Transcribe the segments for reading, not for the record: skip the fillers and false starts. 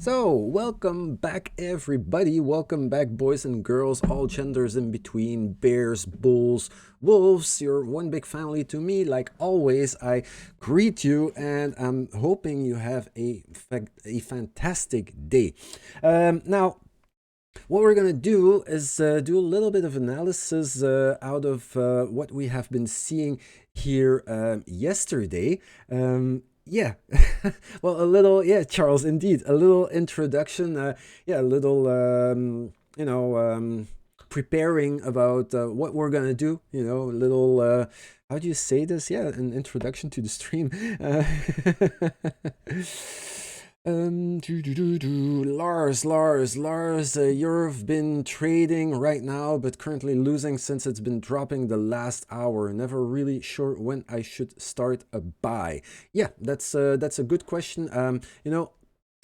So, welcome back, everybody. Welcome back, boys and girls, all genders in between, bears, bulls, wolves. You're one big family to me. Like always, I greet you, and I'm hoping you have a fantastic day. Now, what we're gonna do is do a little bit of analysis out of what we have been seeing here yesterday. Yeah, well, a little, yeah, Charles, indeed, a little introduction. Yeah, a little, preparing about what we're gonna do. A little. How do you say this? Yeah, an introduction to the stream. Lars, you've been trading right now, but currently losing since it's been dropping the last hour. Never really sure when I should start a buy. Yeah, that's a good question.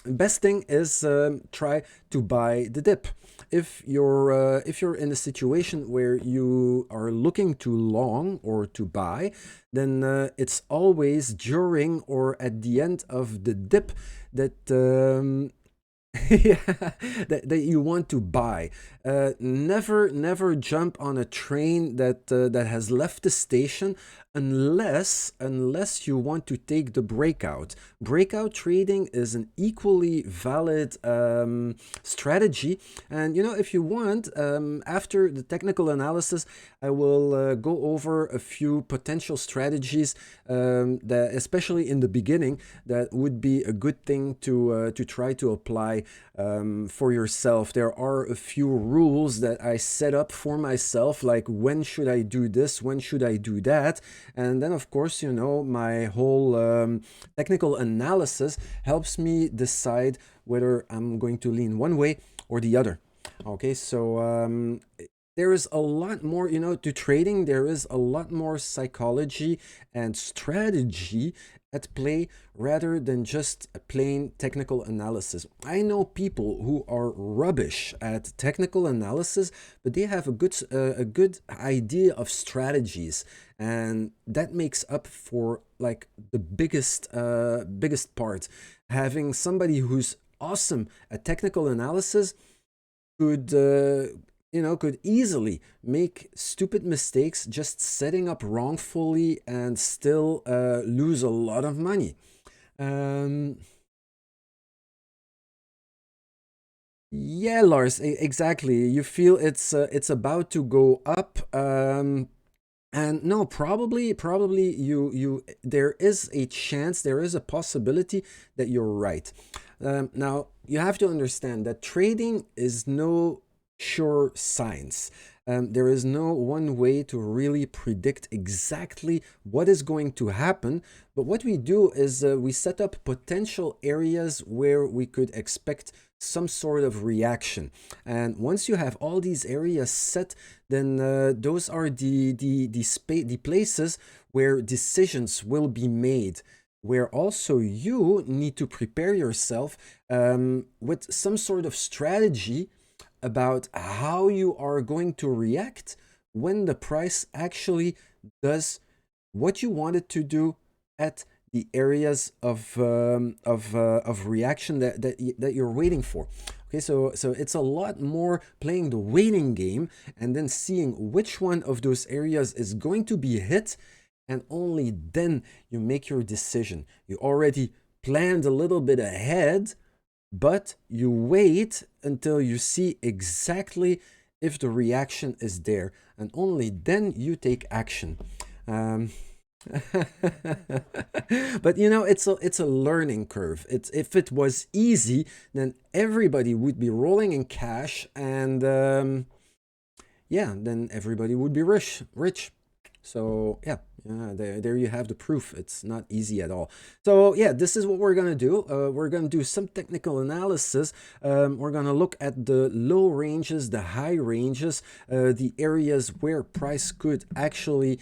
Best thing is try to buy the dip. If you're in a situation where you are looking to long or to buy, then it's always during or at the end of the dip that yeah, that you want to buy. Never jump on a train that has left the station unless you want to take the breakout. Breakout trading is an equally valid strategy. And if you want, after the technical analysis, I will go over a few potential strategies that, especially in the beginning, that would be a good thing to try to apply for yourself. There are a few rules that I set up for myself, like when should I do this, when should I do that, and then of course my whole technical analysis helps me decide whether I'm going to lean one way or the other. Okay, so there is a lot more, to trading. There is a lot more psychology and strategy at play rather than just a plain technical analysis. I know people who are rubbish at technical analysis, but they have a good idea of strategies, and that makes up for like the biggest part. Having somebody who's awesome at technical analysis could easily make stupid mistakes just setting up wrongfully and still lose a lot of money. Um, yeah, Lars, exactly. You feel it's about to go up. And no, probably you there is a chance, there is a possibility that you're right. Now you have to understand that trading is no sure science. There is no one way to really predict exactly what is going to happen. But what we do is we set up potential areas where we could expect some sort of reaction. And once you have all these areas set, then those are the places where decisions will be made, where also you need to prepare yourself with some sort of strategy about how you are going to react when the price actually does what you want it to do at the areas of reaction that you're waiting for. Okay, so it's a lot more playing the waiting game and then seeing which one of those areas is going to be hit, and only then you make your decision. You already planned a little bit ahead, but you wait until you see exactly if the reaction is there, and only then you take action. Um, but it's a learning curve. If it was easy, then everybody would be rolling in cash, and yeah, then everybody would be rich. So yeah, there you have the proof. It's not easy at all. So yeah, this is what we're gonna do. We're gonna do some technical analysis. We're gonna look at the low ranges, the high ranges, the areas where price could actually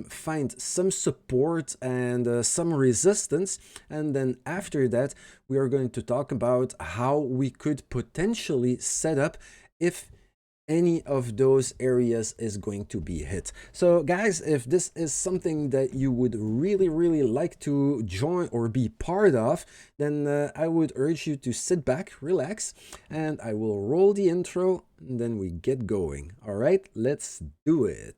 find some support and some resistance. And then after that, we are going to talk about how we could potentially set up if any of those areas is going to be hit. So guys, if this is something that you would really like to join or be part of, then I would urge you to sit back, relax, and I will roll the intro and then we get going. All right, let's do it.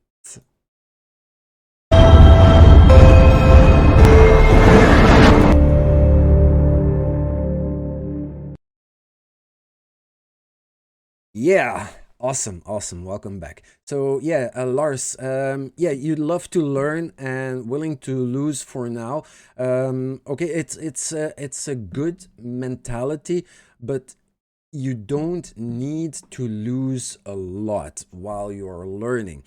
Yeah, awesome, awesome. Welcome back. So yeah, Lars, yeah, you'd love to learn and willing to lose for now. Okay, it's a good mentality, but you don't need to lose a lot while you're learning.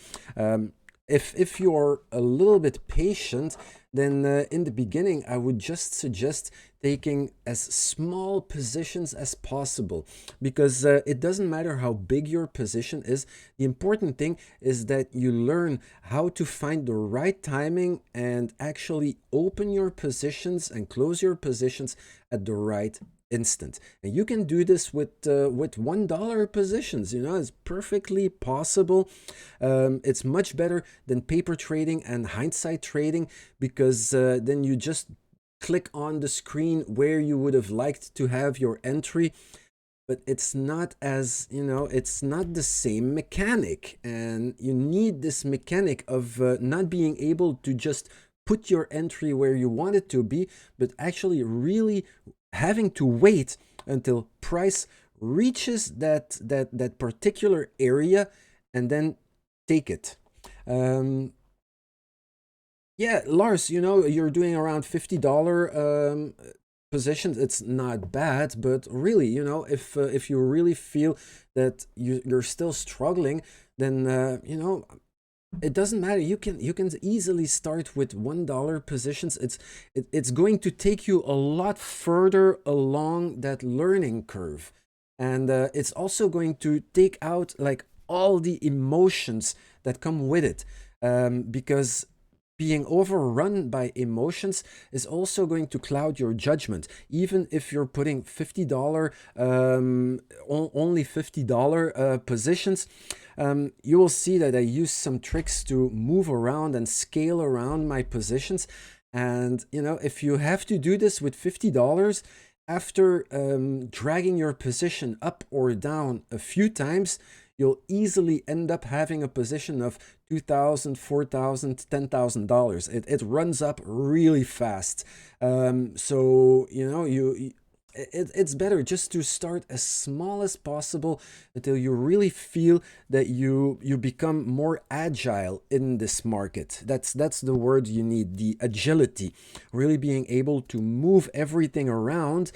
If you're a little bit patient, then in the beginning, I would just suggest taking as small positions as possible, because it doesn't matter how big your position is. The important thing is that you learn how to find the right timing and actually open your positions and close your positions at the right instant. And you can do this with $1 positions. You know, it's perfectly possible. It's much better than paper trading and hindsight trading, because then you just click on the screen where you would have liked to have your entry, but it's not as, you know, it's not the same mechanic, and you need this mechanic of not being able to just put your entry where you want it to be, but actually having to wait until price reaches that particular area and then take it. Yeah, Lars, you know, you're doing around $50 positions. It's not bad, but really, you know, if you really feel that you're still struggling, then you know, it doesn't matter. You can easily start with $1 positions. It's going to take you a lot further along that learning curve, and it's also going to take out like all the emotions that come with it, because being overrun by emotions is also going to cloud your judgment. Even if you're putting $50, only $50 positions, you will see that I use some tricks to move around and scale around my positions. And, you know, if you have to do this with $50, after dragging your position up or down a few times, you'll easily end up having a position of $2,000, $4,000, $10,000. It runs up really fast. So, you know, it's better just to start as small as possible until you really feel that you become more agile in this market. That's the word you need, the agility, really being able to move everything around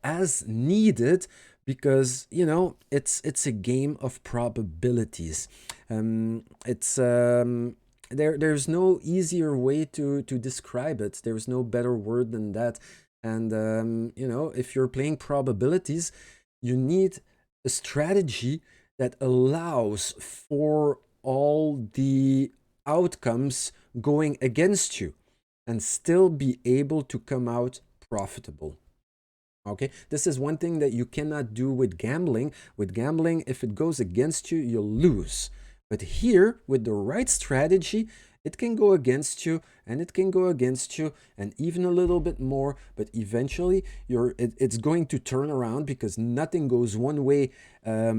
as needed, because, you know, it's a game of probabilities. There's no easier way to describe it. There's no better word than that. And you know, if you're playing probabilities, you need a strategy that allows for all the outcomes going against you and still be able to come out profitable. Okay, this is one thing that you cannot do with gambling. With gambling, if it goes against you, you'll lose. But here, with the right strategy, it can go against you, and it can go against you, and even a little bit more. But eventually, it's going to turn around, because nothing goes one way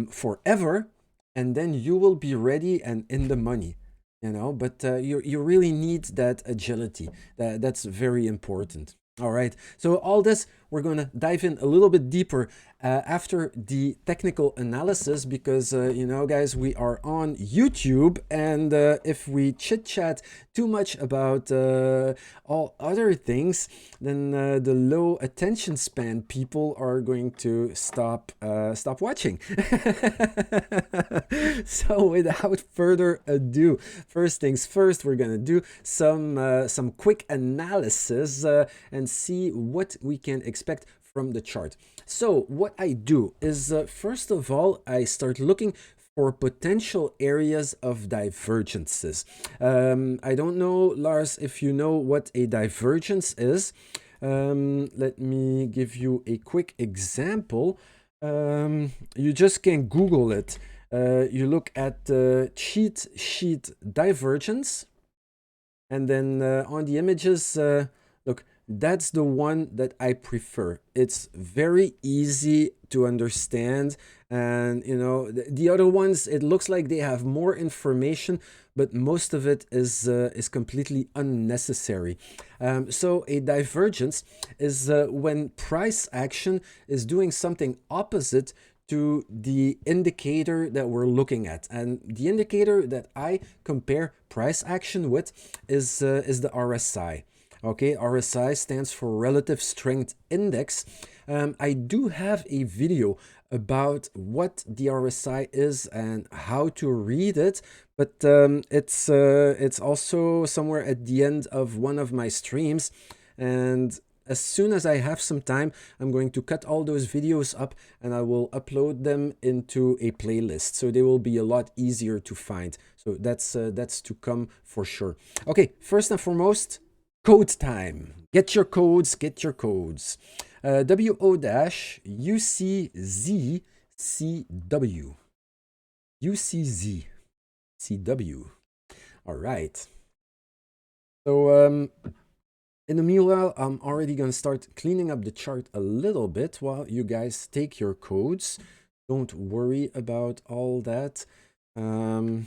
forever, and then you will be ready and in the money. You know, but you really need that agility. That's very important. All right, so all this, we're going to dive in a little bit deeper after the technical analysis, because, you know, guys, we are on YouTube, and if we chit-chat too much about all other things, then the low attention span people are going to stop watching. So without further ado, first things first, we're going to do some quick analysis and see what we can expect from the chart. So what I do is, first of all, I start looking for potential areas of divergences. I don't know, Lars, if you know what a divergence is. Let me give you a quick example. You just can Google it. You look at the cheat sheet divergence, and then on the images, look, that's the one that I prefer. It's very easy to understand. And, you know, the other ones, it looks like they have more information, but most of it is completely unnecessary. So a divergence is when price action is doing something opposite to the indicator that we're looking at. And the indicator that I compare price action with is the RSI. Okay, RSI stands for Relative Strength Index. I do have a video about what the RSI is and how to read it, but it's also somewhere at the end of one of my streams. And as soon as I have some time, I'm going to cut all those videos up and I will upload them into a playlist, so they will be a lot easier to find. So that's to come for sure. Okay, first and foremost, code time. Get your codes, get your codes. WO-UCZCW. UCZCW. All right. So in the meanwhile, I'm already going to start cleaning up the chart a little bit while you guys take your codes. Don't worry about all that. I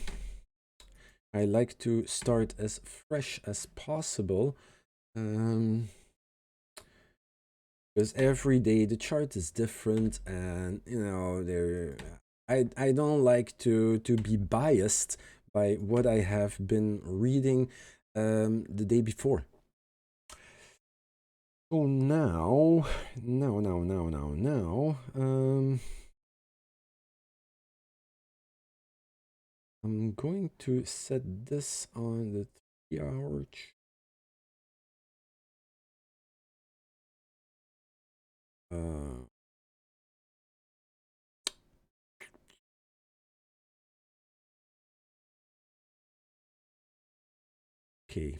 like to start as fresh as possible. Because every day the chart is different, and you know, I don't like to be biased by what I have been reading the day before. So now, I'm going to set this on the 3-hour. Okay.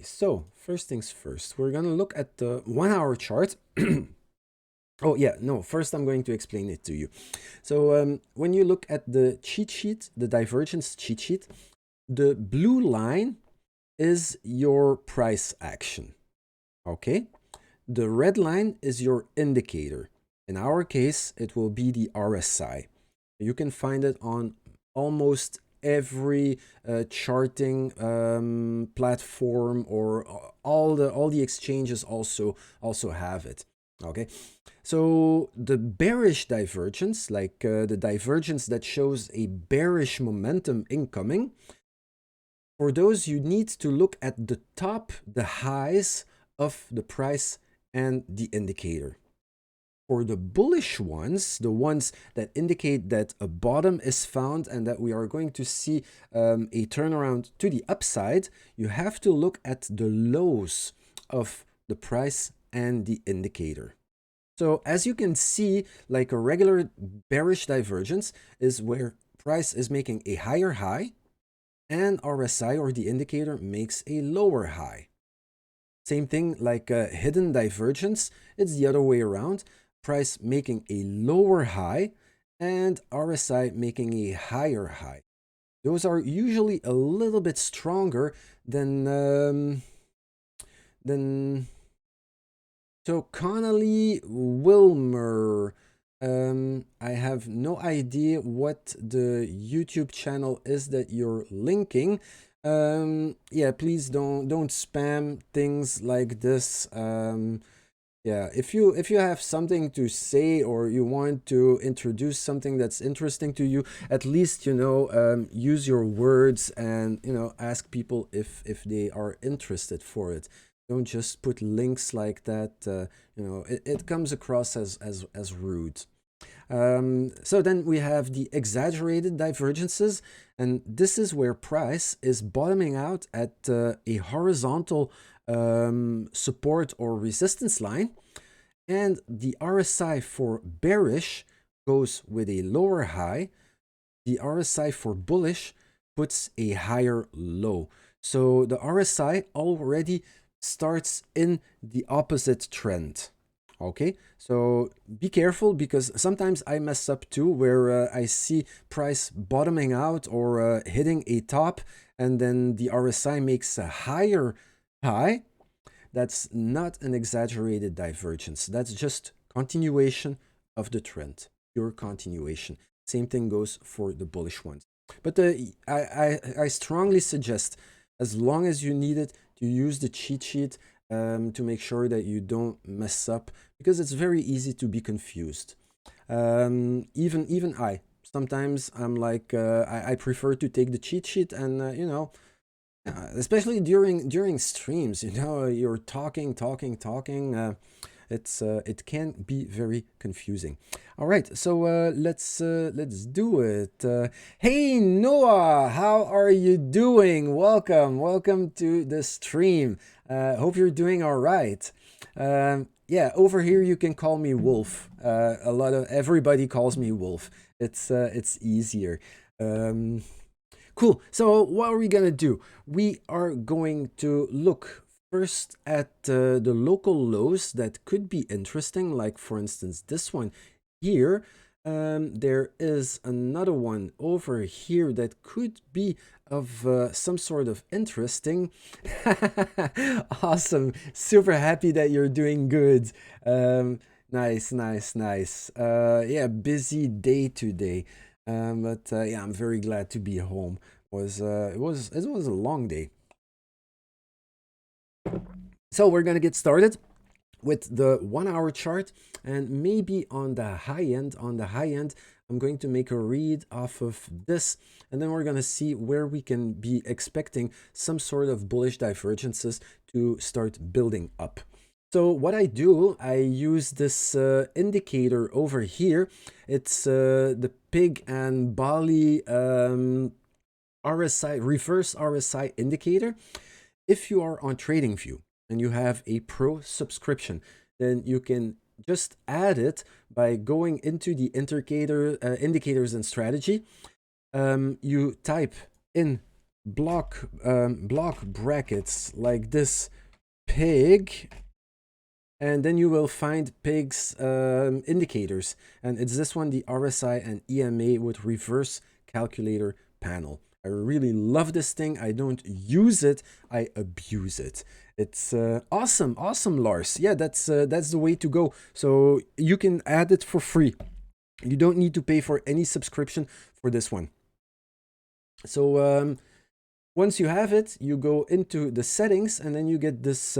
So first things first, we're gonna look at the 1-hour chart. Oh yeah, no, first I'm going to explain it to you. So when you look at the cheat sheet, the divergence cheat sheet, the blue line is your price action. Okay, the red line is your indicator. In our case, it will be the RSI. You can find it on almost every charting platform, or all the exchanges also have it. Okay, so the bearish divergence, like the divergence that shows a bearish momentum incoming, for those you need to look at the top, the highs of the price and the indicator. For the bullish ones, the ones that indicate that a bottom is found and that we are going to see a turnaround to the upside, you have to look at the lows of the price and the indicator. So as you can see, like a regular bearish divergence is where price is making a higher high and RSI, or the indicator, makes a lower high. Same thing like a hidden divergence, it's the other way around. Price making a lower high and RSI making a higher high. Those are usually a little bit stronger than so Connolly Wilmer. I have no idea what the YouTube channel is that you're linking. Yeah, please don't spam things like this. Yeah, if you have something to say, or you want to introduce something that's interesting to you, at least, you know, use your words and, you know, ask people if they are interested for it. Don't just put links like that. You know, it comes across as rude. So then we have the exaggerated divergences, and this is where price is bottoming out at a horizontal support or resistance line, and the RSI for bearish goes with a lower high. The RSI for bullish puts a higher low. So the RSI already starts in the opposite trend. Okay, so be careful because sometimes I mess up too, where I see price bottoming out or hitting a top, and then the RSI makes a higher high. That's not an exaggerated divergence. That's just continuation of the trend, pure continuation. Same thing goes for the bullish ones. But I strongly suggest, as long as you need it, to use the cheat sheet to make sure that you don't mess up, because it's very easy to be confused. Even I. Sometimes I'm like, I prefer to take the cheat sheet and, especially during streams, you're talking. It can be very confusing. All right, so let's do it. Hey Noah, how are you doing? Welcome to the stream. Hope you're doing all right. Yeah, over here you can call me Wolf. A lot of everybody calls me Wolf. It's easier. Um, Cool. So what are we gonna do? We are going to look first at the local lows that could be interesting, like for instance this one here. There is another one over here that could be of some sort of interesting. Awesome. Super happy that you're doing good. Nice. Yeah, busy day today. But yeah, I'm very glad to be home. It was a long day. So we're gonna get started with the 1 hour chart, and maybe on the high end, I'm going to make a read off of this, and then we're gonna see where we can be expecting some sort of bullish divergences to start building up. So what I do, I use this indicator over here. It's the pig and Bali RSI, reverse RSI indicator. If you are on TradingView and you have a pro subscription, then you can just add it by going into the indicator indicators and strategy. You type in block brackets like this, pig, and then you will find pig's indicators, and it's this one, the RSI and EMA with reverse calculator panel. I really love this thing. I don't use it, I abuse it. It's awesome, Lars. Yeah, that's the way to go. So you can add it for free. You don't need to pay for any subscription for this one. So once you have it, you go into the settings, and then you get this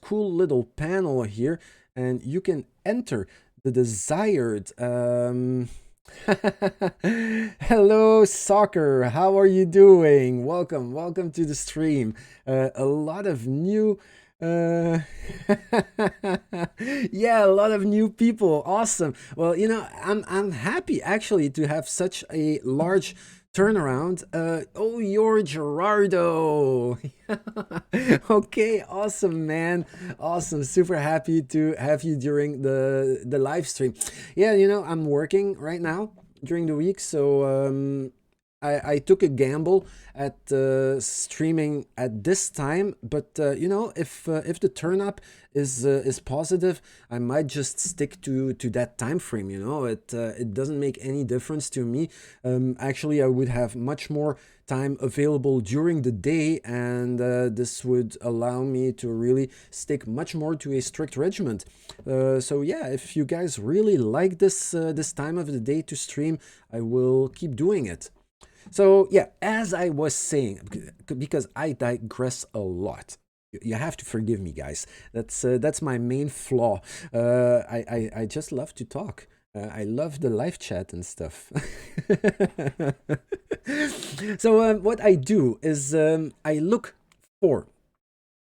cool little panel here, and you can enter the desired Hello, Soccer. How are you doing? Welcome to the stream. A lot of new, uh, yeah, a lot of new people. Awesome. Well, I'm happy actually to have such a large turnaround. Oh, you're Gerardo. Okay, awesome, man. Awesome. Super happy to have you during the live stream. Yeah, I'm working right now during the week, so I took a gamble at streaming at this time, but if the turn up is positive, I might just stick to that time frame. It doesn't make any difference to me. Actually, I would have much more time available during the day, and this would allow me to really stick much more to a strict regimen. So yeah, if you guys really like this time of the day to stream, I will keep doing it. So yeah, as I was saying, because I digress a lot, you have to forgive me, guys. That's my main flaw. I just love to talk. I love the live chat and stuff. So what I do is I look for,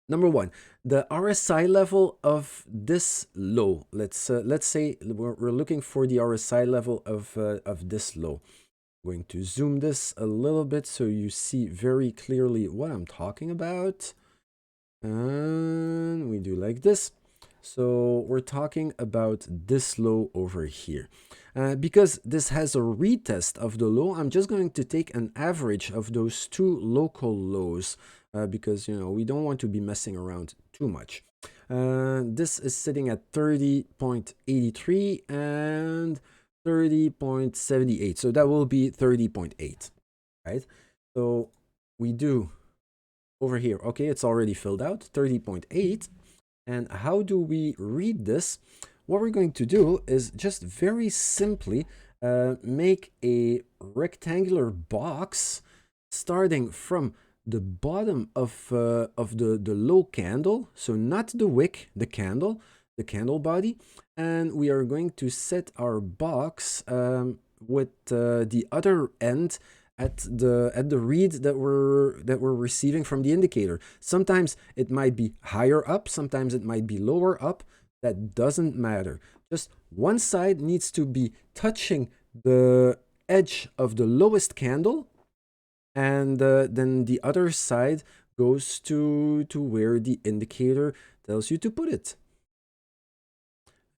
number one, the RSI level of this low. Let's say we're looking for the RSI level of this low. I'm going to zoom this a little bit so you see very clearly what I'm talking about. And we do like this. So we're talking about this low over here. Because this has a retest of the low, I'm just going to take an average of those two local lows because, we don't want to be messing around too much. This is sitting at 30.83 and 30.78. So that will be 30.8, right? So we do over here. Okay, it's already filled out, 30.8. And how do we read this? What we're going to do is just very simply make a rectangular box starting from the bottom of the low candle, so not the wick, the candle body, and we are going to set our box with the other end at the read that we're receiving from the indicator. Sometimes it might be higher up, sometimes it might be lower up. That doesn't matter. Just one side needs to be touching the edge of the lowest candle, and then the other side goes to where the indicator tells you to put it.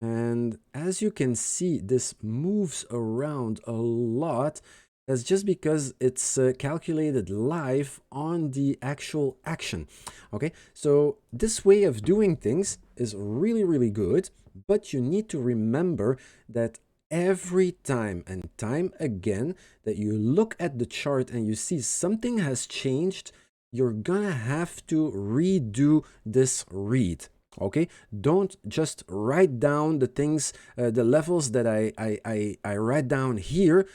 And as you can see, this moves around a lot. That's just because it's calculated live on the actual action. Okay, so this way of doing things is really, really good, but you need to remember that every time and time again that you look at the chart and you see something has changed, you're gonna have to redo this read. Okay, don't just write down the things, the levels that I write down here.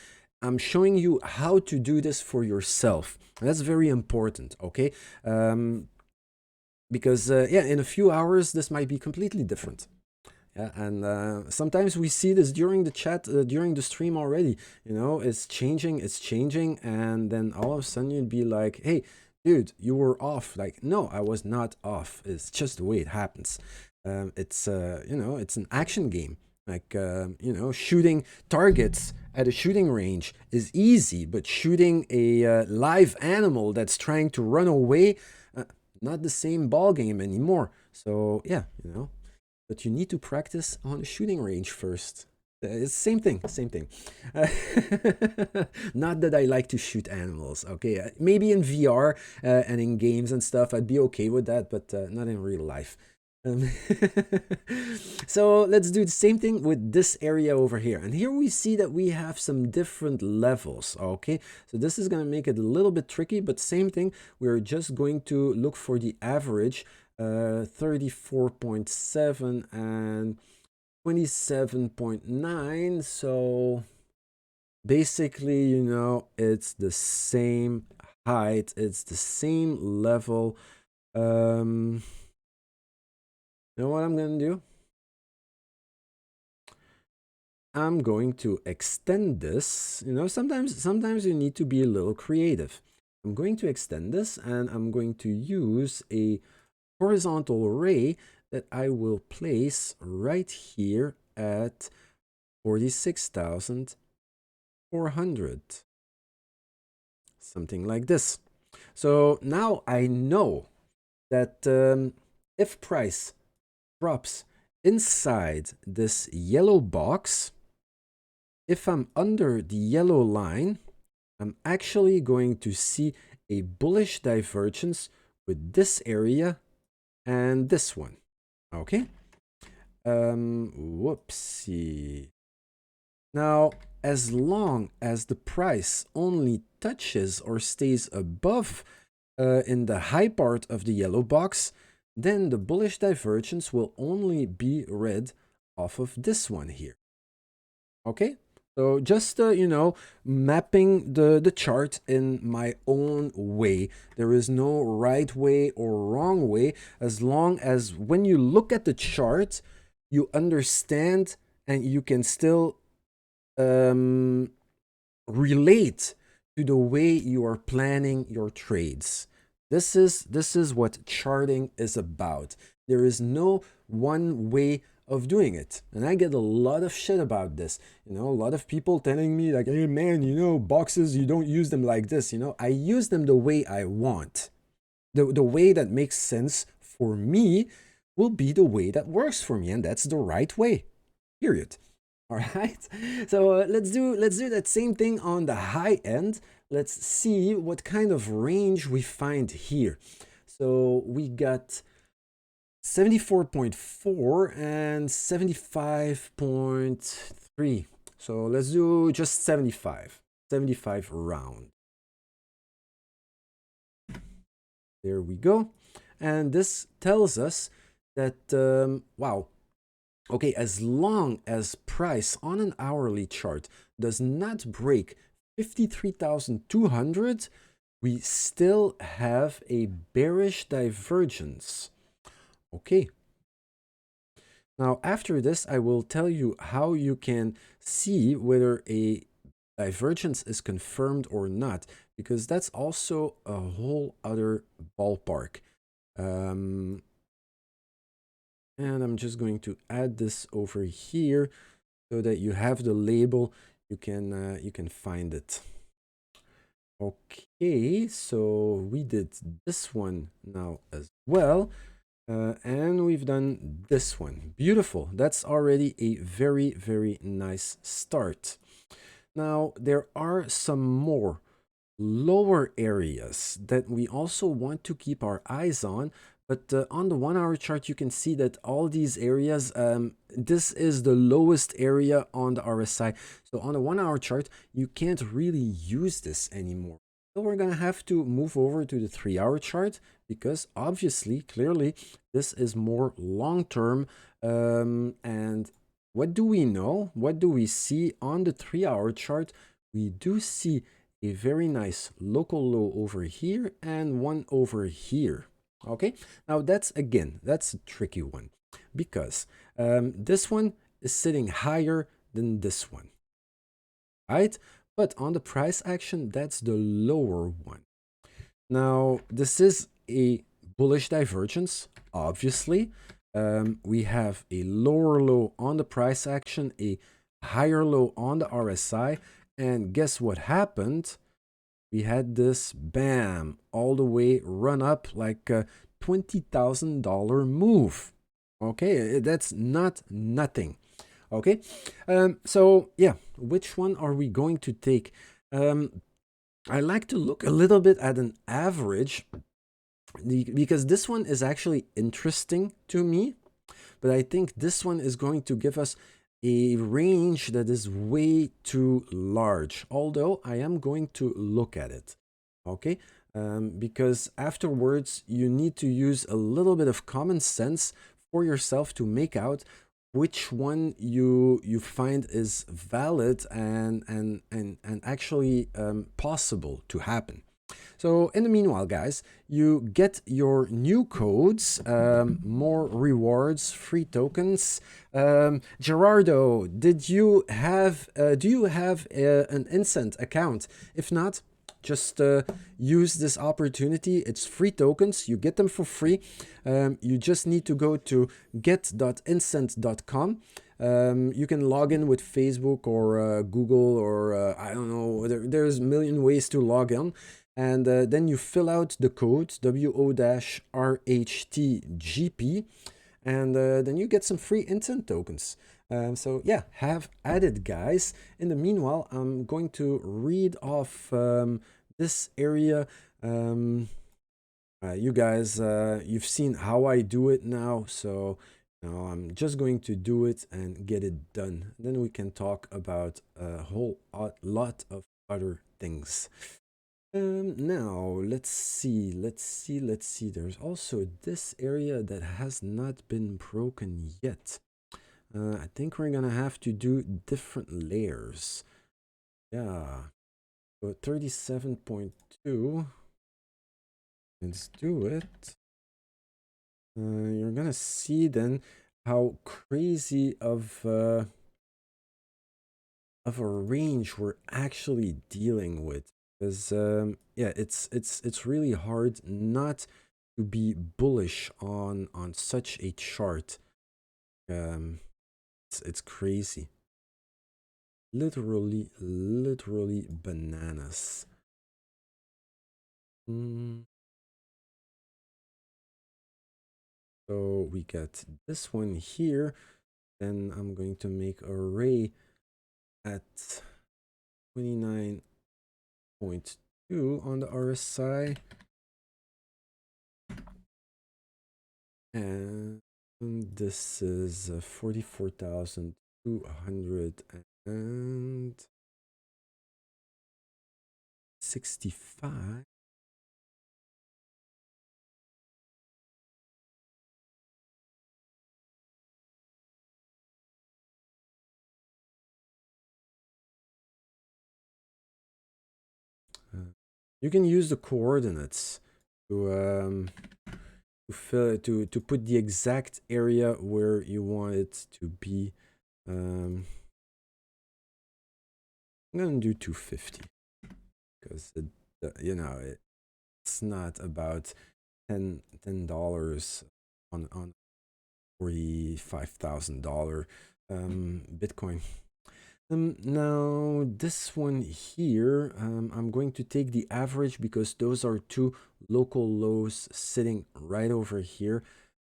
I'm showing you how to do this for yourself. That's very important, okay? Because, yeah, in a few hours, this might be completely different. Yeah, and sometimes we see this during the chat, during the stream already. You know, it's changing, and then all of a sudden you'd be like, hey, dude, you were off. Like, no, I was not off. It's just the way it happens. It's, you know, it's an action game. Like, you know, shooting targets at a shooting range is easy, but shooting a live animal that's trying to run away, not the same ball game anymore. So, yeah, you know, but you need to practice on a shooting range first. It's same thing, same thing. Not that I like to shoot animals, okay? Maybe in VR and in games and stuff, I'd be okay with that, but not in real life. So let's do the same thing with this area over here. And here we see that we have some different levels, okay? So this is going to make it a little bit tricky, but same thing. We're just going to look for the average, 34.7 and 27.9. So basically, you know, it's the same height, it's the same level. You know what I'm going to do? I'm going to extend this. You know, sometimes you need to be a little creative. I'm going to extend this, and I'm going to use a horizontal array that I will place right here at 46,400. Something like this. So now I know that if price drops inside this yellow box, if I'm under the yellow line, I'm actually going to see a bullish divergence with this area and this one. Okay. Whoopsie. Now, as long as the price only touches or stays above in the high part of the yellow box, then the bullish divergence will only be read off of this one here. Okay, so just you know, mapping the chart in my own way. There is no right way or wrong way, as long as when you look at the chart, you understand and you can still relate to the way you are planning your trades. This is what charting is about. There is no one way of doing it. And I get a lot of shit about this. You know, a lot of people telling me like, hey man, you know, boxes, you don't use them like this. You know, I use them the way I want. The way that makes sense for me will be the way that works for me. And that's the right way, period. All right, so let's do that same thing on the high end. Let's see what kind of range we find here. So we got 74.4 and 75.3. So let's do just 75. 75 round. There we go. And this tells us that, wow, okay, as long as price on an hourly chart does not break 53,200, we still have a bearish divergence. Okay. Now, after this, I will tell you how you can see whether a divergence is confirmed or not, because that's also a whole other ballpark. And I'm just going to add this over here so that you have the label. You can find it. Okay, so we did this one now as well. And we've done this one. Beautiful. That's already a very, very nice start. Now, there are some more lower areas that we also want to keep our eyes on. But on the 1 hour chart, you can see that all these areas, this is the lowest area on the RSI. So on the 1 hour chart, you can't really use this anymore. So we're going to have to move over to the 3 hour chart because obviously, clearly, this is more long-term. And what do we know? What do we see on the 3 hour chart? We do see a very nice local low over here and one over here. Okay, now that's a tricky one because this one is sitting higher than this one, right? But on the price action, that's the lower one. Now, this is a bullish divergence, obviously. We have a lower low on the price action, a higher low on the RSI, and guess what happened? We had this bam all the way run up like a $20,000 move. Okay, that's not nothing. Okay, so yeah, which one are we going to take? I like to look a little bit at an average because this one is actually interesting to me, but I think this one is going to give us a range that is way too large, although I am going to look at it, okay? Because afterwards you need to use a little bit of common sense for yourself to make out which one you find is valid and actually possible to happen. So in the meanwhile, guys, you get your new codes, more rewards, free tokens. Gerardo, do you have an Incent account? If not, just use this opportunity. It's free tokens. You get them for free. You just need to go to get.incent.com. You can log in with Facebook or Google or I don't know. There's a million ways to log in. And then you fill out the code WO-RHTGP, and then you get some free Incent tokens. So yeah, have at it, guys. In the meanwhile, I'm going to read off this area. You guys, you've seen how I do it now, so now I'm just going to do it and get it done. Then we can talk about a whole lot of other things. Now let's see. There's also this area that has not been broken yet. I think we're gonna have to do different layers. Yeah. So 37.2. Let's do it. You're gonna see then how crazy of a range we're actually dealing with. Because yeah, it's really hard not to be bullish on such a chart. It's crazy, literally bananas. So we got this one here. Then I'm going to make a ray at 29.2 on the RSI. And this is 44,265. You can use the coordinates to to put the exact area where you want it to be. I'm gonna do 250 because you know, it's not about $10 on $45,000 Bitcoin. Now this one here, I'm going to take the average because those are two local lows sitting right over here.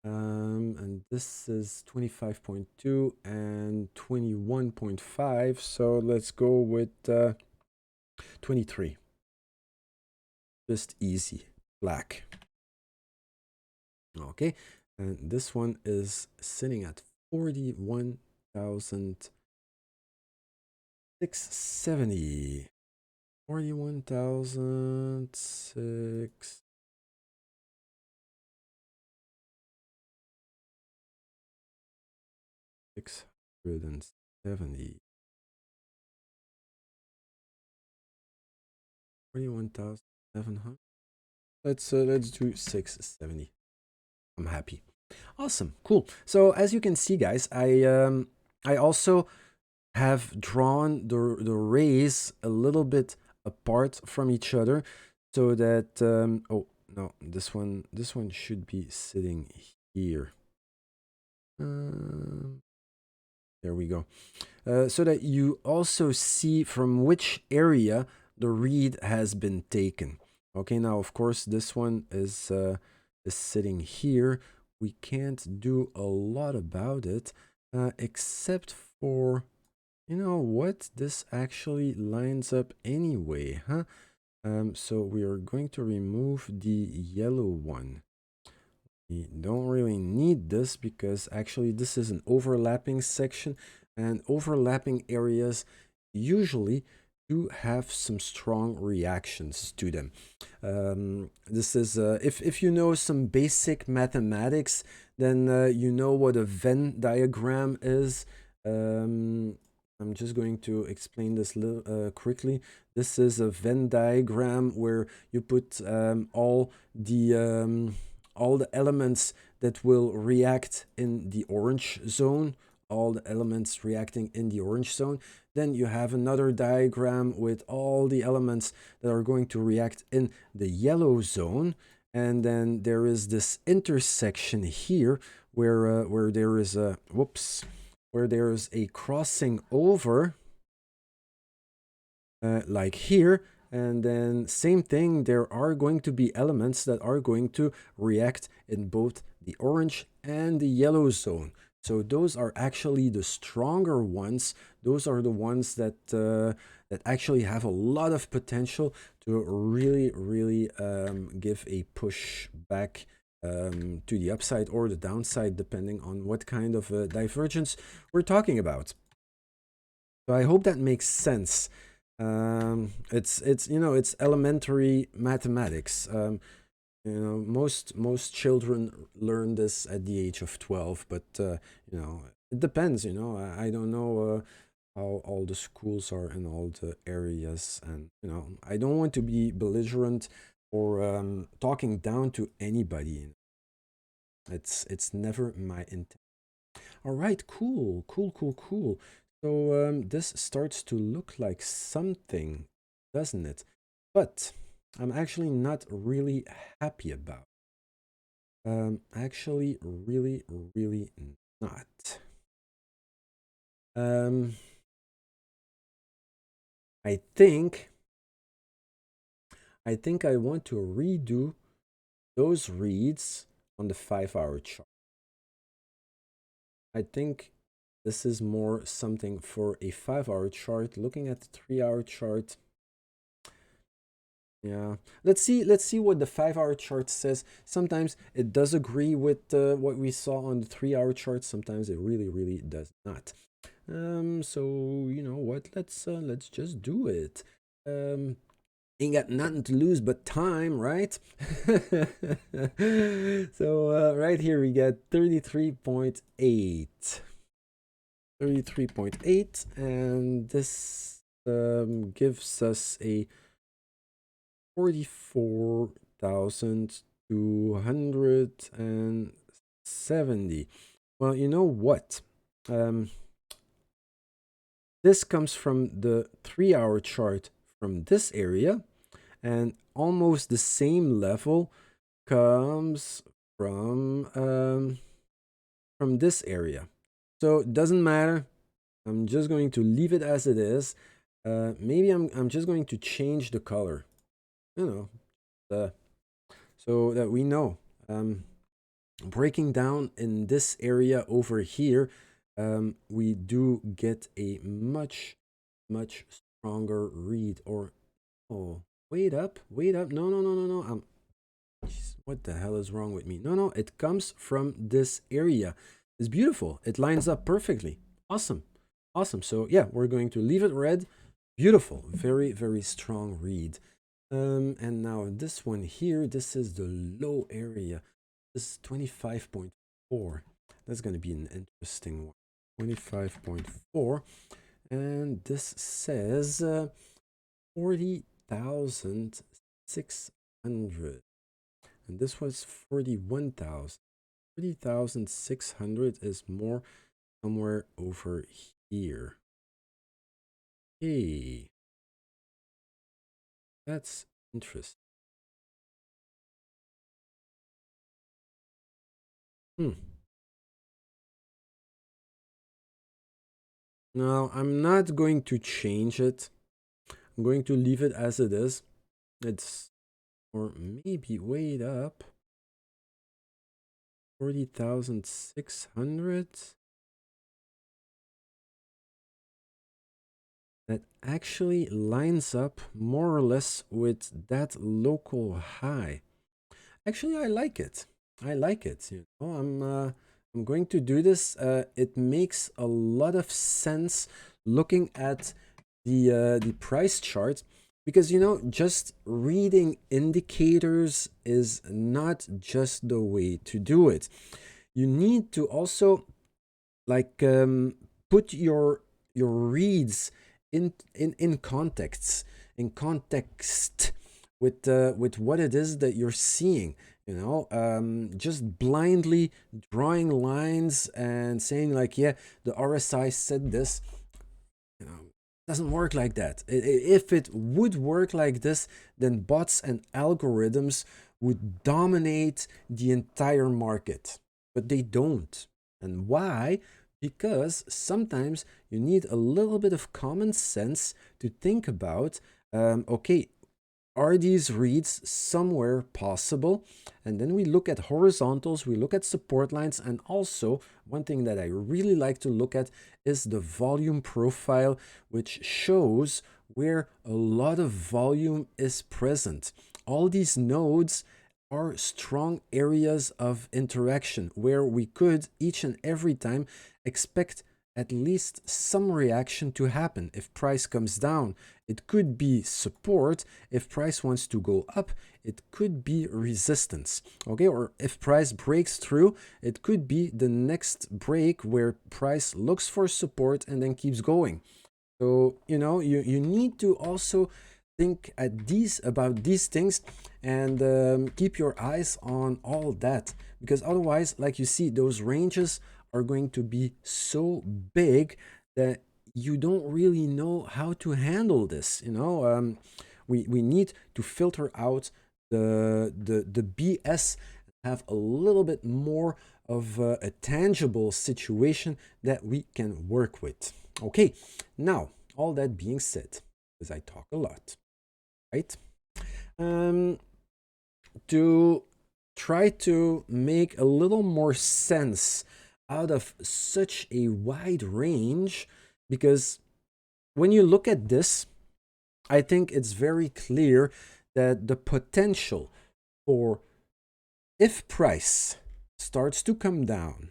And this is 25.2 and 21.5. So let's go with 23. Just easy, black. Okay, and this one is sitting at 41,670. 41,670. 41,700. Let's do 670. I'm happy. Awesome, cool. So as you can see, guys, I also have drawn the rays a little bit apart from each other, so that oh no, this one should be sitting here. There we go. So that you also see from which area the read has been taken. Okay, now of course this one is sitting here. We can't do a lot about it, except for, you know what, this actually lines up anyway, huh? So we are going to remove the yellow one. We don't really need this because actually this is an overlapping section, and overlapping areas usually do have some strong reactions to them. This is if you know some basic mathematics, then you know what a Venn diagram is. I'm just going to explain this quickly. This is a Venn diagram where you put all the elements that will react in the orange zone, all the elements reacting in the orange zone. Then you have another diagram with all the elements that are going to react in the yellow zone. And then there is this intersection here where there is a, whoops, where there is a crossing over, like here. And then same thing, there are going to be elements that are going to react in both the orange and the yellow zone. So those are actually the stronger ones. Those are the ones that that actually have a lot of potential to really, really give a push back to the upside or the downside, depending on what kind of divergence we're talking about. So I hope that makes sense. It's you know, it's elementary mathematics. You know, most children learn this at the age of 12, but you know, it depends. You know, I don't know how all the schools are in all the areas, and you know, I don't want to be belligerent or talking down to anybody. It's never my intent. All right, cool, cool, cool, cool. So this starts to look like something, doesn't it? But I'm actually not really happy about. Actually, really, really not. Um, I think I want to redo those reads on the 5-hour chart. I think this is more something for a 5-hour chart. Looking at the 3-hour chart, Yeah, let's see what the 5 hour chart says. Sometimes it does agree with what we saw on the 3 hour chart. Sometimes it really does not. So you know what? Let's just do it. Ain't got nothing to lose but time, right? So right here we get 33.8. 33.8, and this gives us a 44,270. Well, you know what? Um, this comes from the 3 hour chart from this area, and almost the same level comes from this area. So it doesn't matter. I'm just going to leave it as it is. Maybe I'm just going to change the color. You know, so that we know. Breaking down in this area over here, we do get a much stronger read. Or oh, wait up, no. What the hell is wrong with me? No, it comes from this area. It's beautiful. It lines up perfectly. Awesome. So yeah, we're going to leave it red. Beautiful. Very strong read. And now this one here, this is the low area. This is 25.4. That's going to be an interesting one. 25.4. And this says 40,600. And this was 41,000. 40,600 is more somewhere over here. Hey, that's interesting. Now, I'm not going to change it. I'm going to leave it as it is. It's, or maybe wait up. 40,600. That actually lines up more or less with that local high. Actually, I like it. I like it. You know, I'm going to do this. It makes a lot of sense looking at the price chart, because you know, just reading indicators is not just the way to do it. You need to also like put your reads in context with what it is that you're seeing. You know, just blindly drawing lines and saying like, yeah, the RSI said this, you know, doesn't work like that. If it would work like this, then bots and algorithms would dominate the entire market, but they don't. And why? Because sometimes you need a little bit of common sense to think about, okay, are these reads somewhere possible? And then we look at horizontals, we look at support lines, and also one thing that I really like to look at is the volume profile, which shows where a lot of volume is present. All these nodes are strong areas of interaction where we could each and every time expect at least some reaction to happen. If price comes down, it could be support. If price wants to go up, it could be resistance. Okay, or if price breaks through, it could be the next break where price looks for support and then keeps going. So, you know, you need to also think about these things, and keep your eyes on all that, because otherwise, like you see, those ranges are going to be so big that you don't really know how to handle this. You know, we need to filter out the BS, have a little bit more of a tangible situation that we can work with. Okay, now all that being said, because I talk a lot, right? To try to make a little more sense out of such a wide range, because when you look at this, I think it's very clear that the potential for, if price starts to come down,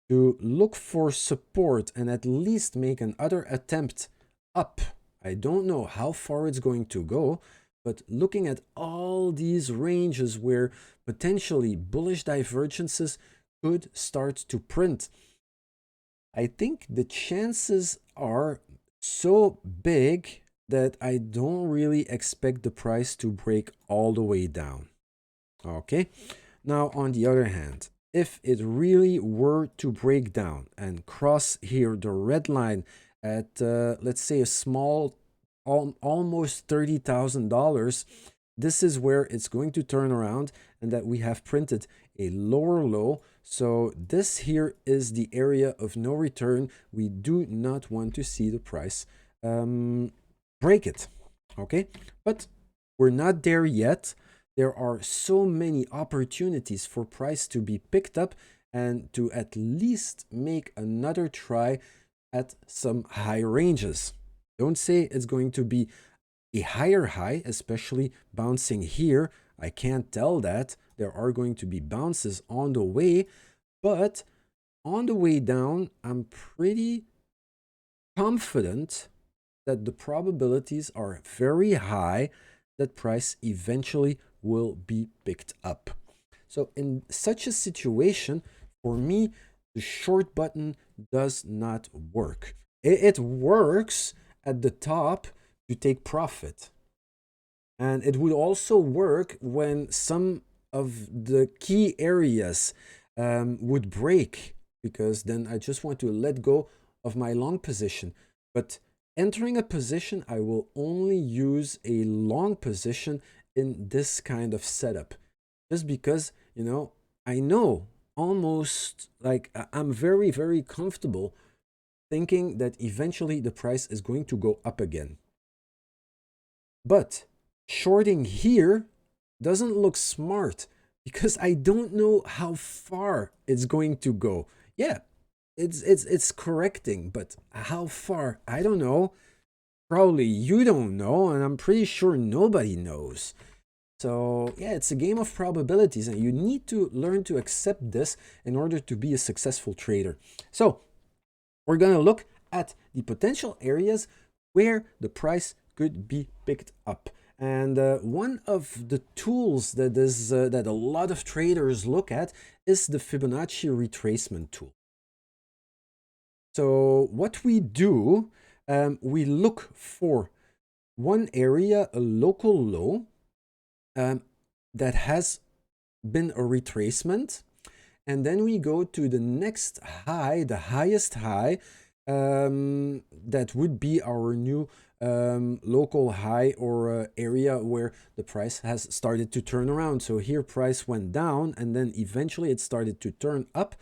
to look for support and at least make another attempt up. I don't know how far it's going to go, but looking at all these ranges where potentially bullish divergences could start to print, I think the chances are so big that I don't really expect the price to break all the way down. Okay, now on the other hand, if it really were to break down and cross here the red line at let's say a small almost $30,000, this is where it's going to turn around and that we have printed a lower low. So this here is the area of no return. We do not want to see the price break it. Okay, but we're not there yet. There are so many opportunities for price to be picked up and to at least make another try at some high ranges. Don't say it's going to be a higher high, especially bouncing here. I can't tell that. There are going to be bounces on the way, but on the way down, I'm pretty confident that the probabilities are very high that price eventually will be picked up. So in such a situation, for me, the short button does not work. It works at the top to take profit. And it would also work when some of the key areas would break, because then I just want to let go of my long position. But entering a position, I will only use a long position in this kind of setup, just because, you know, I know almost like I'm very, very comfortable thinking that eventually the price is going to go up again. But shorting here doesn't look smart because I don't know how far it's going to go. Yeah, it's correcting, but how far? I don't know. Probably you don't know, and I'm pretty sure nobody knows. So yeah, it's a game of probabilities, and you need to learn to accept this in order to be a successful trader. So we're gonna look at the potential areas where the price could be picked up. And one of the tools that is that a lot of traders look at is the Fibonacci retracement tool. So what we do, we look for one area, a local low, that has been a retracement, and then we go to the next high, the highest high, that would be our new local high or area where the price has started to turn around. So here price went down and then eventually it started to turn up.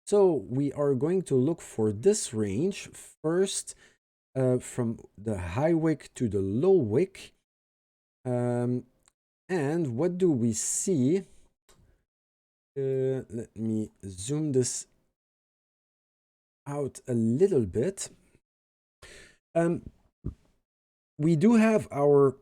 So we are going to look for this range first, from the high wick to the low wick. And what do we see? Let me zoom this out a little bit. We do have our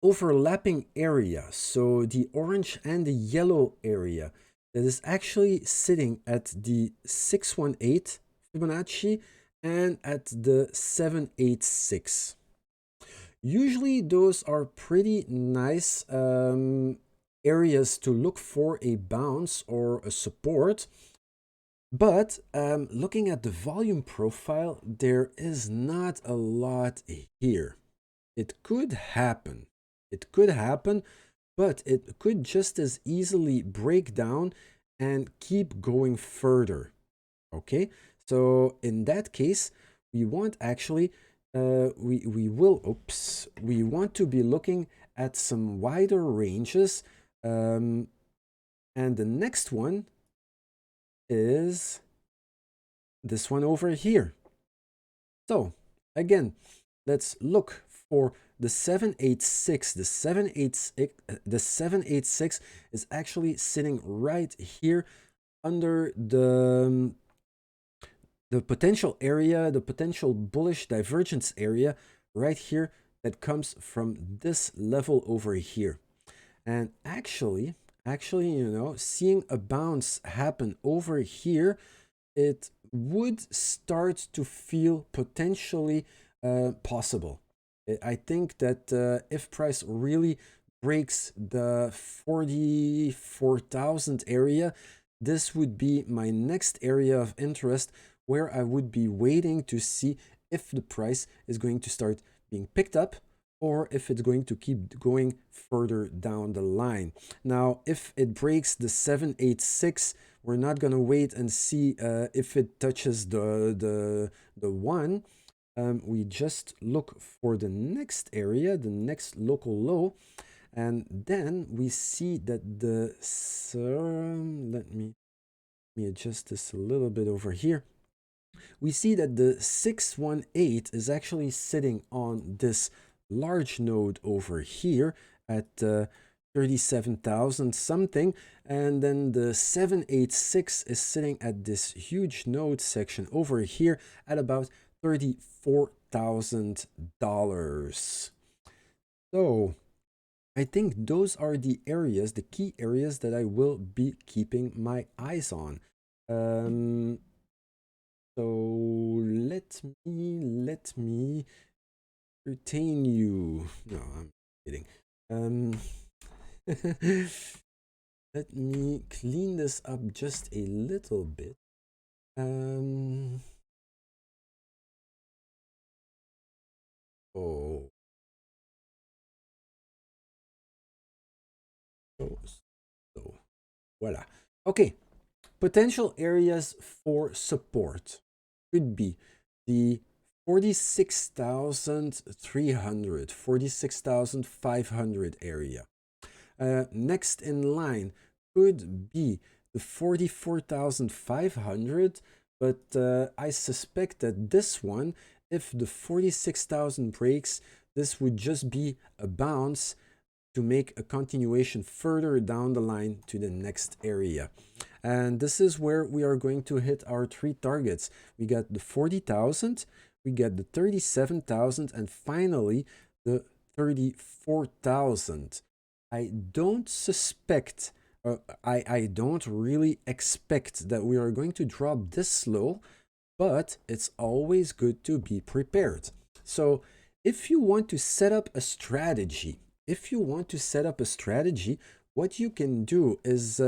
overlapping area, so the orange and the yellow area, that is actually sitting at the 618 Fibonacci and at the 786. Usually those are pretty nice areas to look for a bounce or a support. But looking at the volume profile, there is not a lot here. It could happen. It could happen, but it could just as easily break down and keep going further. Okay, so in that case, we want actually, we want to be looking at some wider ranges. And the next one is this one over here. So again, let's look for the 786. The 786 is actually sitting right here under the potential area, the potential bullish divergence area right here that comes from this level over here. And actually, you know, seeing a bounce happen over here, it would start to feel potentially possible. I think that if price really breaks the 44,000 area, this would be my next area of interest, where I would be waiting to see if the price is going to start being picked up or if it's going to keep going further down the line. Now, if it breaks the 786, we're not going to wait and see if it touches the one. We just look for the next area, the next local low, and then we see that the let me adjust this a little bit over here. We see that the 618 is actually sitting on this large node over here at 37,000 something, and then the 786 is sitting at this huge node section over here at about $34,000. So I think those are the areas, the key areas that I will be keeping my eyes on. So let me retain you. No, I'm kidding. Let me clean this up just a little bit. Oh. So, voila. Okay. Potential areas for support could be the 46,300, 46,500 area. Next in line could be the 44,500, but I suspect that this one, if the 46,000 breaks, this would just be a bounce to make a continuation further down the line to the next area. And this is where we are going to hit our three targets. We got the 40,000, we get the 37,000, and finally the 34,000. I don't suspect, I don't really expect that we are going to drop this low, but it's always good to be prepared. So if you want to set up a strategy, what you can do is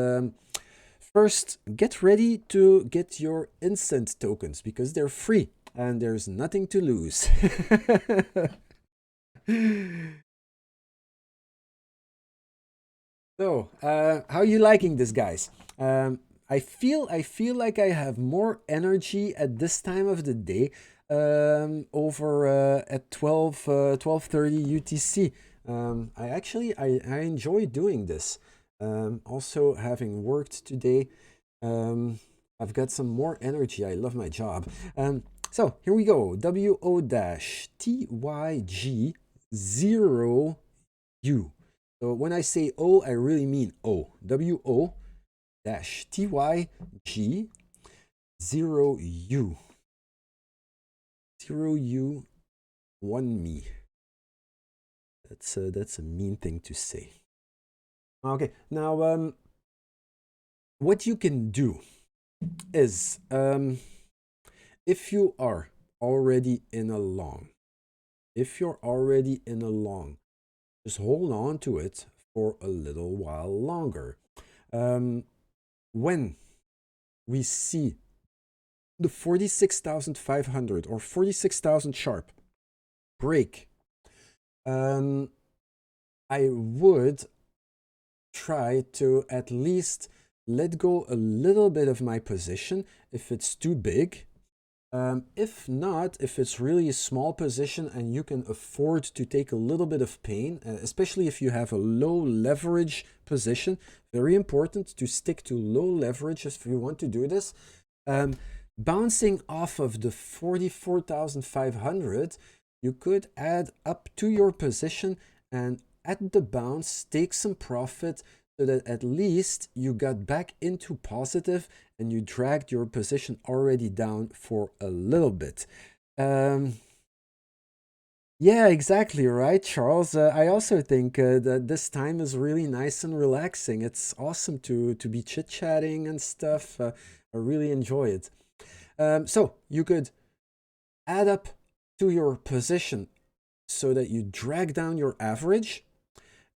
first get ready to get your instant tokens because they're free and there's nothing to lose. So, how are you liking this, guys? I feel like I have more energy at this time of the day over at 12:30 UTC. I enjoy doing this. Also, having worked today, I've got some more energy. I love my job. So here we go. WO-TYG0U. So when I say O, I really mean O. WO-TYG0U. 0U, 1 me. That's a mean thing to say. Okay, now what you can do is if you are already in a long, just hold on to it for a little while longer. When we see the 46,500 or 46,000 sharp break, I would try to at least let go a little bit of my position if it's too big. If not, if it's really a small position and you can afford to take a little bit of pain, especially if you have a low leverage position, very important to stick to low leverage if you want to do this. Bouncing off of the 44,500, you could add up to your position and at the bounce take some profit so that at least you got back into positive and you dragged your position already down for a little bit. Yeah, Yeah, exactly right, Charles. I also think that this time is really nice and relaxing. It's awesome to be chit-chatting and stuff. I really enjoy it. So you could add up to your position so that you drag down your average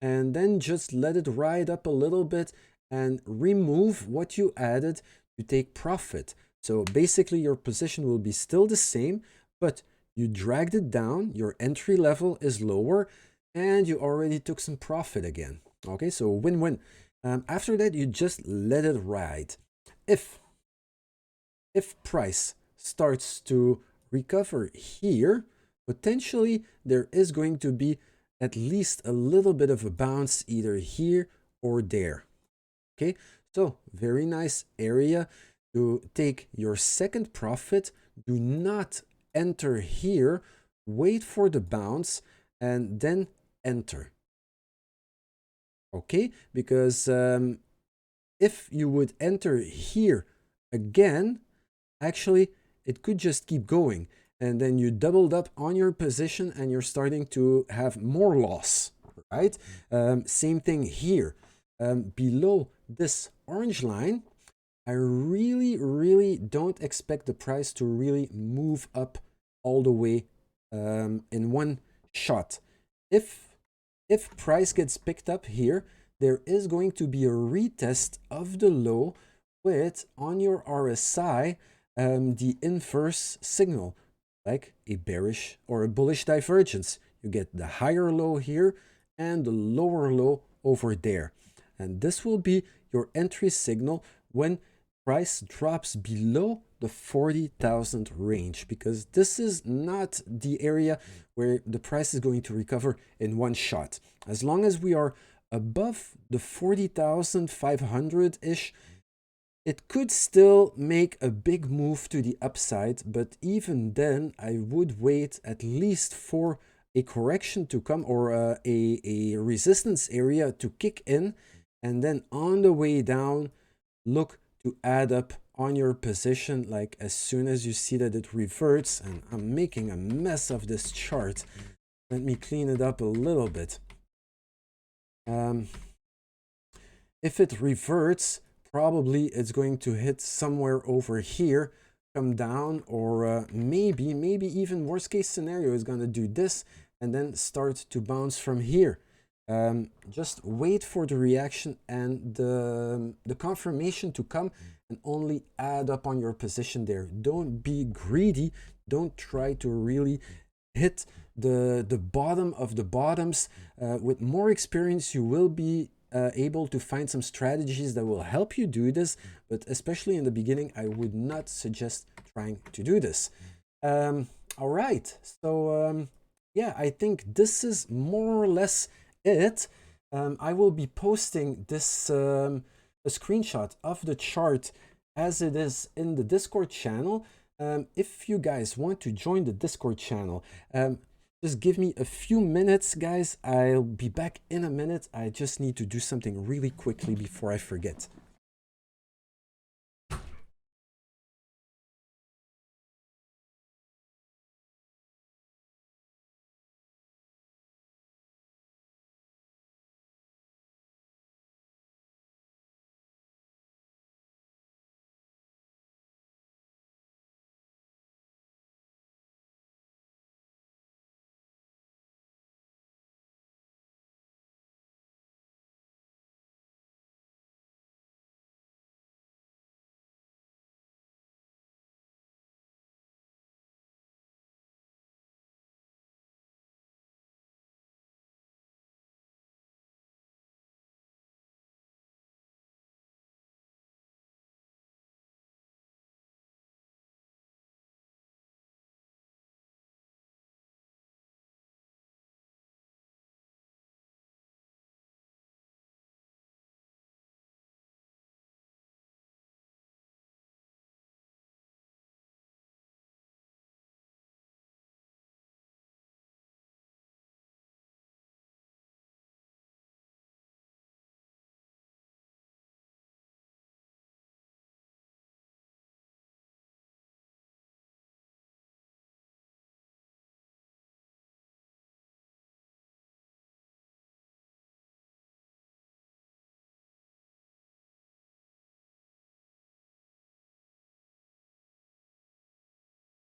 and then just let it ride up a little bit and remove what you added to take profit. So basically your position will be still the same, but you dragged it down, your entry level is lower, and you already took some profit again. Okay, so win-win. After that, you just let it ride. If price starts to recover here, potentially there is going to be at least a little bit of a bounce either here or there. Okay, so very nice area to take your second profit. Do not enter here, wait for the bounce and then enter. Okay, because if you would enter here again, actually it could just keep going, and then you doubled up on your position and you're starting to have more loss, right? Same thing here. Below this orange line, I really don't expect the price to really move up all the way in one shot. If price gets picked up here, there is going to be a retest of the low with, on your RSI, the inverse signal, like a bearish or a bullish divergence. You get the higher low here and the lower low over there. And this will be your entry signal when price drops below the 40,000 range, because this is not the area where the price is going to recover in one shot. As long as we are above the 40,500-ish, it could still make a big move to the upside, but even then, I would wait at least for a correction to come, or a resistance area to kick in, and then on the way down, look to add up on your position. Like as soon as you see that it reverts, and I'm making a mess of this chart. Let me clean it up a little bit. If it reverts, probably it's going to hit somewhere over here, come down, or maybe even worst case scenario is going to do this and then start to bounce from here. Just wait for the reaction and the confirmation to come, and only add up on your position there. Don't be greedy. Don't try to really hit the bottom of the bottoms. With more experience, you will be able to find some strategies that will help you do this, but especially in the beginning, I would not suggest trying to do this. All right, so yeah, I think this is more or less it. I will be posting this a screenshot of the chart as it is in the Discord channel. If you guys want to join the Discord channel, just give me a few minutes, guys. I'll be back in a minute. I just need to do something really quickly before I forget.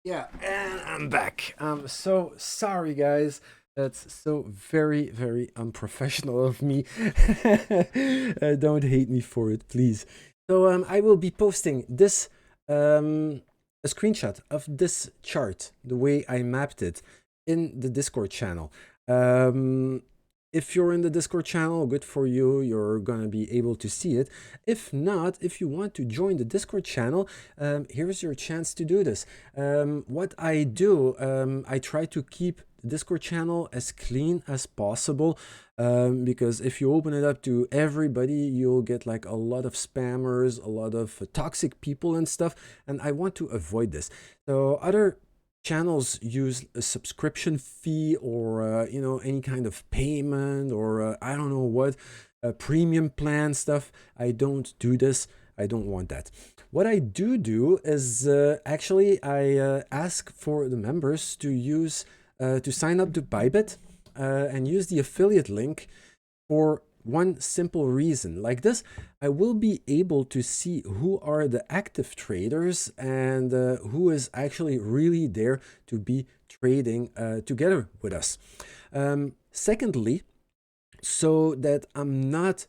Yeah, and I'm back. I'm so sorry, guys. That's so very, very unprofessional of me. Don't hate me for it, please. So I will be posting this a screenshot of this chart, the way I mapped it, in the Discord channel. If you're in the Discord channel, good for you. You're gonna be able to see it. If not, if you want to join the Discord channel, here's your chance to do this. What I do, I try to keep the Discord channel as clean as possible, because if you open it up to everybody, you'll get like a lot of spammers, a lot of toxic people and stuff, and I want to avoid this. So other channels use a subscription fee, or you know, any kind of payment, or I don't know what, premium plan stuff. I don't do this. I don't want that. What I do is actually I ask for the members to use to sign up to Bybit and use the affiliate link for one simple reason. Like this, I will be able to see who are the active traders and who is actually really there to be trading together with us. Secondly, so that I'm not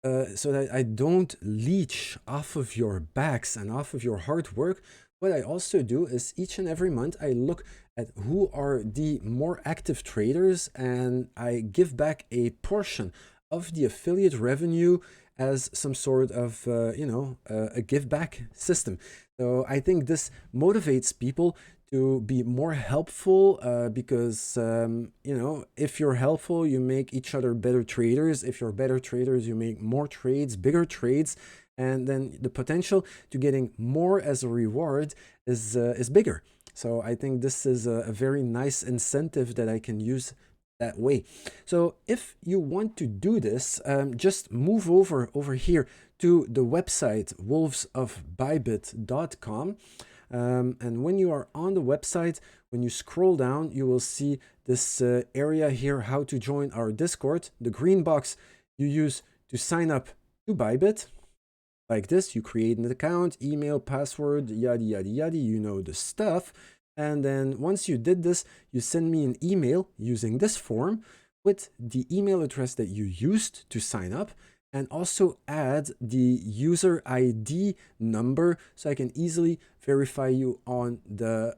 so that I don't leech off of your backs and off of your hard work, what I also do is each and every month I look at who are the more active traders, and I give back a portion of the affiliate revenue as some sort of you know, a give back system. So I think this motivates people to be more helpful, because you know, if you're helpful, you make each other better traders. If you're better traders, you make more trades, bigger trades, and then the potential to getting more as a reward is bigger. So I think this is a very nice incentive that I can use that way. So if you want to do this, just move over here to the website wolvesofbybit.com. And when you are on the website, when you scroll down, you will see this area here, how to join our Discord. The green box you use to sign up to Bybit. Like this, you create an account, email, password, yada, yada, yada, you know the stuff. And then once you did this, you send me an email using this form with the email address that you used to sign up, and also add the user ID number so I can easily verify you on the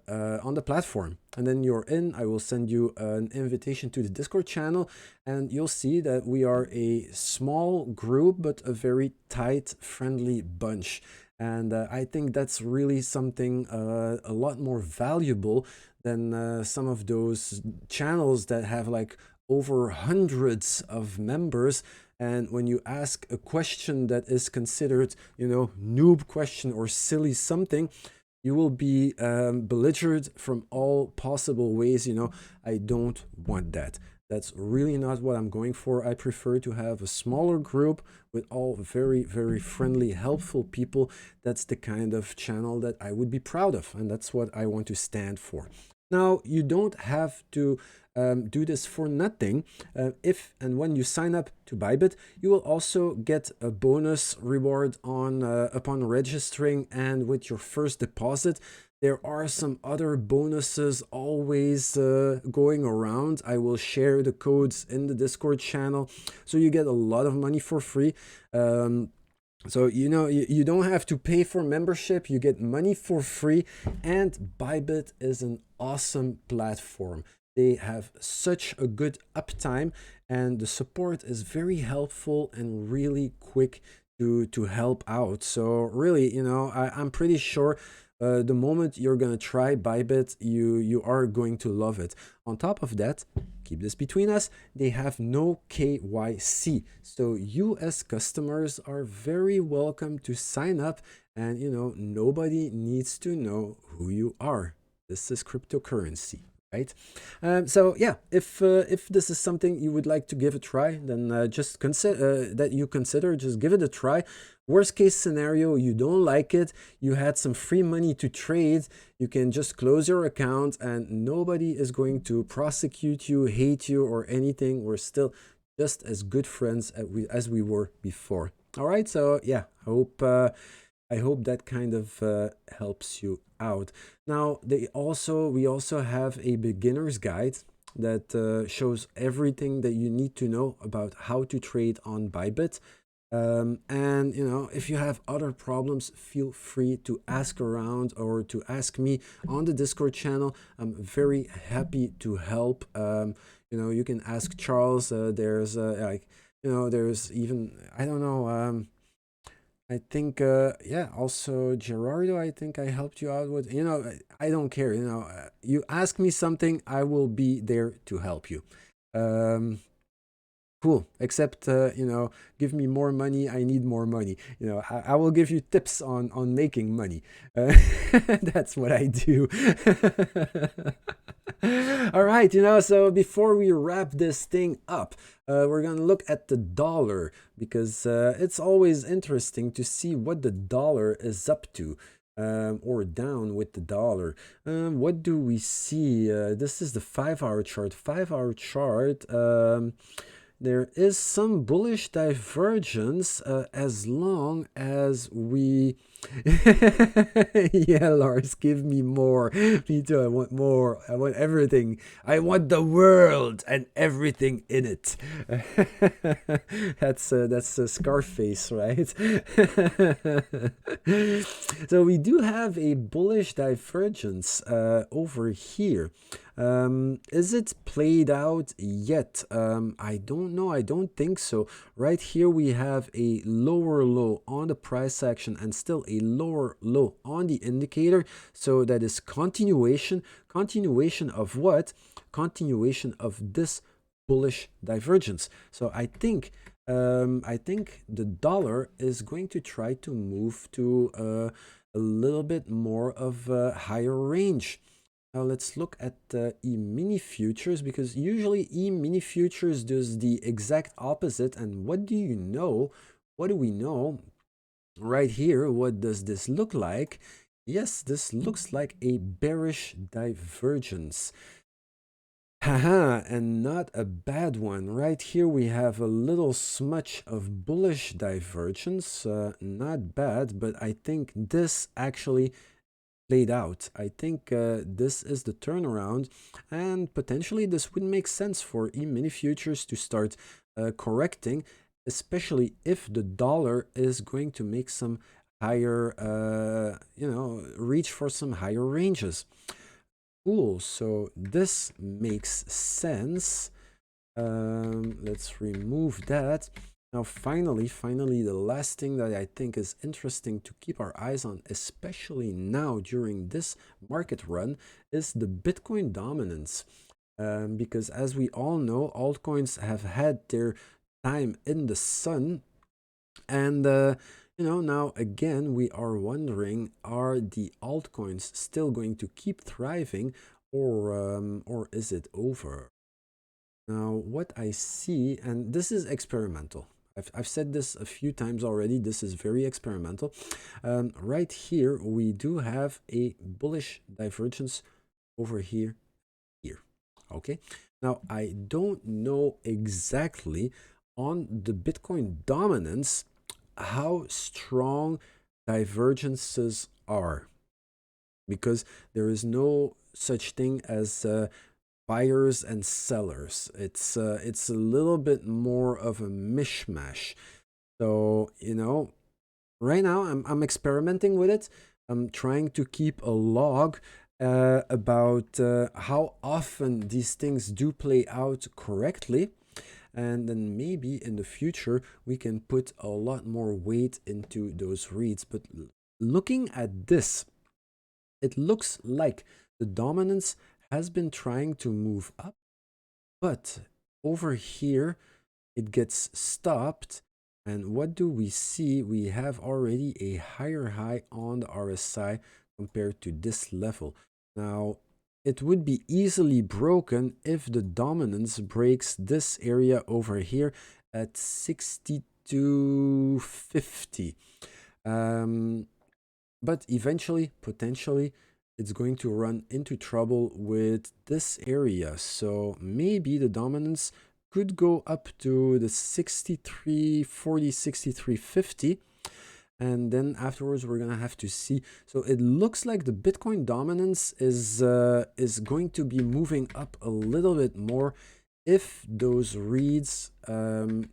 platform. And then you're in. I will send you an invitation to the Discord channel, and you'll see that we are a small group, but a very tight, friendly bunch. And I think that's really something a lot more valuable than some of those channels that have like over hundreds of members. And when you ask a question that is considered, you know, noob question or silly something, you will be belligerent from all possible ways. You know, I don't want that. That's really not what I'm going for. I prefer to have a smaller group with all very, very friendly, helpful people. That's the kind of channel that I would be proud of, and that's what I want to stand for. Now, you don't have to do this for nothing. If and when you sign up to Bybit, you will also get a bonus reward on upon registering and with your first deposit. There are some other bonuses always going around. I will share the codes in the Discord channel, so you get a lot of money for free. So, you know, you don't have to pay for membership, you get money for free, and Bybit is an awesome platform. They have such a good uptime, and the support is very helpful and really quick to help out. So really, you know, I'm pretty sure the moment you're gonna try Bybit, you are going to love it. On top of that, keep this between us, they have no KYC. So you as customers are very welcome to sign up, and you know, nobody needs to know who you are. This is cryptocurrency. Right? So yeah, if this is something you would like to give a try, then just consider just give it a try. Worst case scenario, you don't like it, you had some free money to trade, you can just close your account and nobody is going to prosecute you, hate you, or anything. We're still just as good friends as we were before. All right, so yeah, I hope that kind of helps you out. Now, we also have a beginner's guide that shows everything that you need to know about how to trade on Bybit. And if you have other problems, feel free to ask around or to ask me on the Discord channel. I'm very happy to help. You can ask Charles. There's there's even, I don't know. I think, yeah, also Gerardo, I think I helped you out with, I don't care, you ask me something, I will be there to help you. Cool, except, give me more money, I need more money. I will give you tips on making money. That's what I do. All right, so before we wrap this thing up, we're going to look at the dollar because it's always interesting to see what the dollar is up to. Or down with the dollar. What do we see? This is the 5-hour chart. 5-hour chart. There is some bullish divergence as long as we... Yeah, Lars, give me more. Me too, I want more. I want everything. I want the world and everything in it. That's Scarface, right? So we do have a bullish divergence over here. Is it played out yet? I don't know. I don't think so. Right here we have a lower low on the price action and still a lower low on the indicator. So that is continuation. Continuation of what? Continuation of this bullish divergence. So I think the dollar is going to try to move to a little bit more of a higher range. Now let's look at E-mini futures, because usually E-mini futures does the exact opposite. And what do you know? What do we know? Right here, what does this look like? Yes, this looks like a bearish divergence. Haha, and not a bad one. Right here we have a little smudge of bullish divergence. Not bad, but I think this actually played out. I think this is the turnaround, and potentially this would make sense for E-mini futures to start correcting, especially if the dollar is going to make some higher, reach for some higher ranges. Cool, so this makes sense. Let's remove that. Now, finally, the last thing that I think is interesting to keep our eyes on, especially now during this market run, is the Bitcoin dominance. Because as we all know, altcoins have had their time in the sun. And, now again, we are wondering, are the altcoins still going to keep thriving, or is it over? Now, what I see, and this is experimental. I've said this a few times already. This is very experimental. Right here, we do have a bullish divergence over here. Okay. Now, I don't know exactly on the Bitcoin dominance how strong divergences are, because there is no such thing as buyers and sellers. It's a little bit more of a mishmash. So right now I'm experimenting with it. I'm trying to keep a log about how often these things do play out correctly, and then maybe in the future we can put a lot more weight into those reads. But looking at this, it looks like the dominance has been trying to move up, but over here it gets stopped. And what do we see? We have already a higher high on the RSI compared to this level. Now, it would be easily broken if the dominance breaks this area over here at 62.50. But eventually, potentially, it's going to run into trouble with this area. So maybe the dominance could go up to the 63.40, 63.50. and then afterwards we're gonna have to see. So it looks like the Bitcoin dominance is going to be moving up a little bit more if those reads do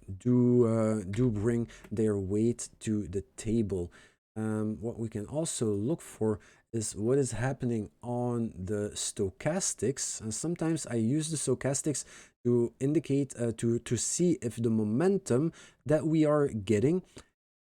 bring their weight to the table. What we can also look for is what is happening on the stochastics. And sometimes I use the stochastics to indicate to see if the momentum that we are getting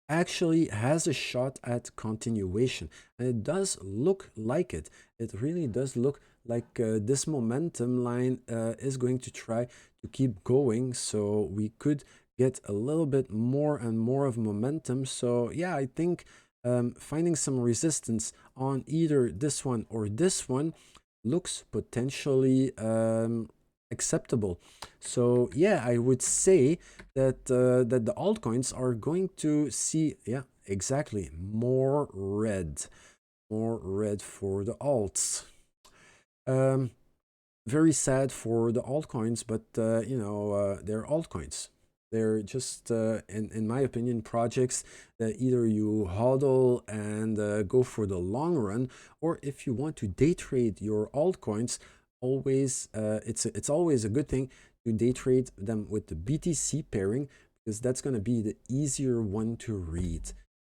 actually has a shot at continuation, and it does look like it. It really does look like this momentum line is going to try to keep going, so we could get a little bit more and more of momentum. So yeah, I think finding some resistance on either this one or this one looks potentially acceptable. So yeah, I would say that that the altcoins are going to see, yeah, exactly, more red for the alts. Very sad for the altcoins, but you know, they're altcoins. They're just, in my opinion, projects that either you hodl and go for the long run, or if you want to day trade your altcoins, always it's always a good thing to day trade them with the BTC pairing, because that's going to be the easier one to read.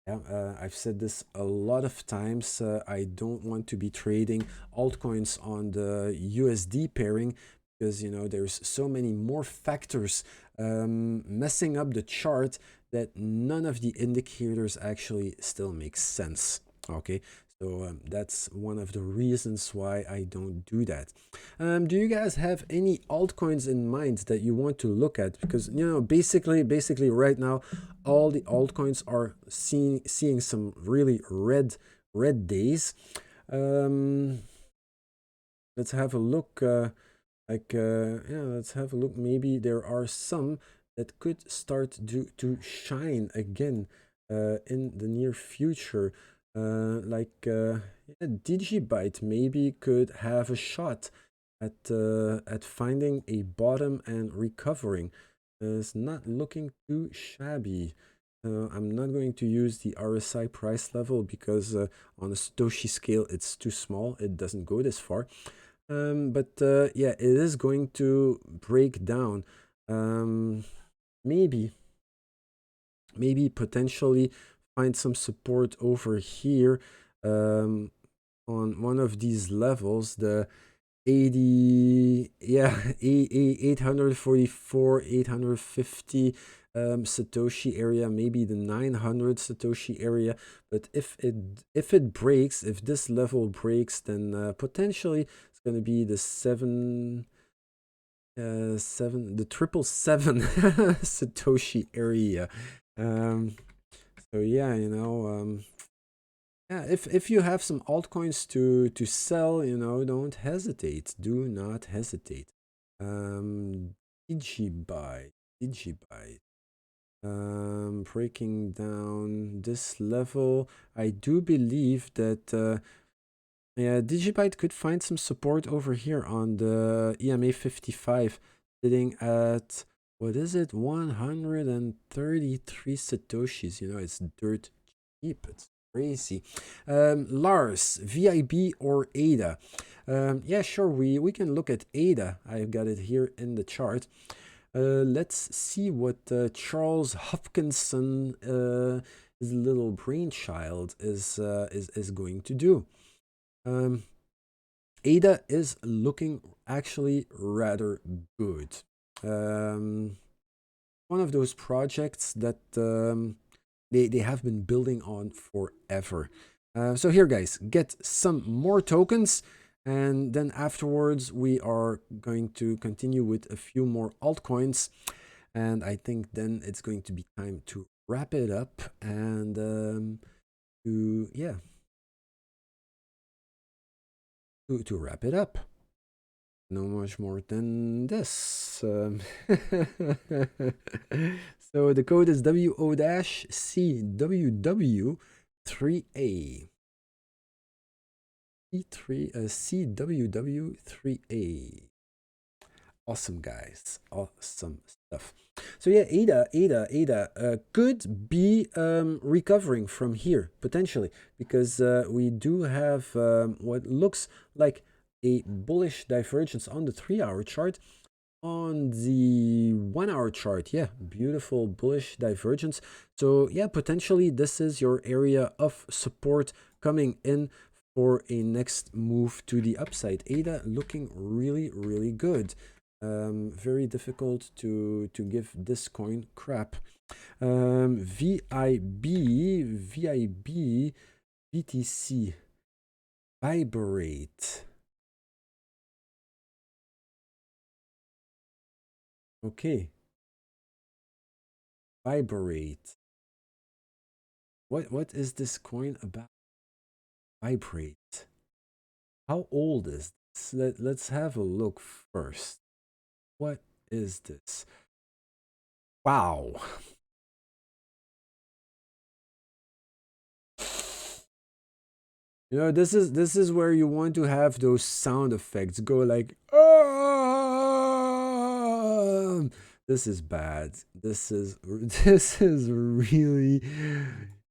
Yeah, I've said this a lot of times. I don't want to be trading altcoins on the USD pairing, because you know there's so many more factors messing up the chart that none of the indicators actually still make sense. Okay, so that's one of the reasons why I don't do that. Do you guys have any altcoins in mind that you want to look at? Because you know, basically right now, all the altcoins are seeing some really red days. Let's have a look. Yeah, let's have a look. Maybe there are some that could start to shine again in the near future. Yeah, DigiByte maybe could have a shot at finding a bottom and recovering. It's not looking too shabby. I'm not going to use the RSI price level because on a Satoshi scale it's too small. It doesn't go this far. But yeah, it is going to break down. Maybe potentially find some support over here on one of these levels, the 80, yeah, 844, 850 Satoshi area, maybe the 900 Satoshi area. But if it breaks, if this level breaks, then potentially it's going to be the 777 Satoshi area. So yeah, you know, yeah, if you have some altcoins to sell, you know, don't hesitate. Do not hesitate. DigiByte. Breaking down this level, I do believe that yeah, DigiByte could find some support over here on the EMA 55, sitting at, what is it, 133 Satoshis. You know, it's dirt cheap. It's crazy. Lars, VIB or ADA? Yeah, sure, we can look at ADA. I've got it here in the chart. Let's see what Charles Hopkinson, his little brainchild, is going to do. ADA is looking actually rather good. One of those projects that they have been building on forever. So here, guys, get some more tokens, and then afterwards we are going to continue with a few more altcoins, and I think then it's going to be time to wrap it up and to wrap it up. No much more than this. So the code is WO-CWW3A. CWW3A. Awesome, guys. Awesome stuff. So yeah, ADA could be recovering from here potentially, because we do have what looks like a bullish divergence on the 3-hour chart. On the 1-hour chart, yeah, beautiful bullish divergence. So yeah, potentially this is your area of support coming in for a next move to the upside. ADA looking really, really good. Very difficult to give this coin crap. VIB, BTC, Vibrate. Okay, Vibrate. What is this coin about? Vibrate. How old is this? Let's have a look first. What is this? Wow. You know, this is where you want to have those sound effects go like, this is bad. This is really,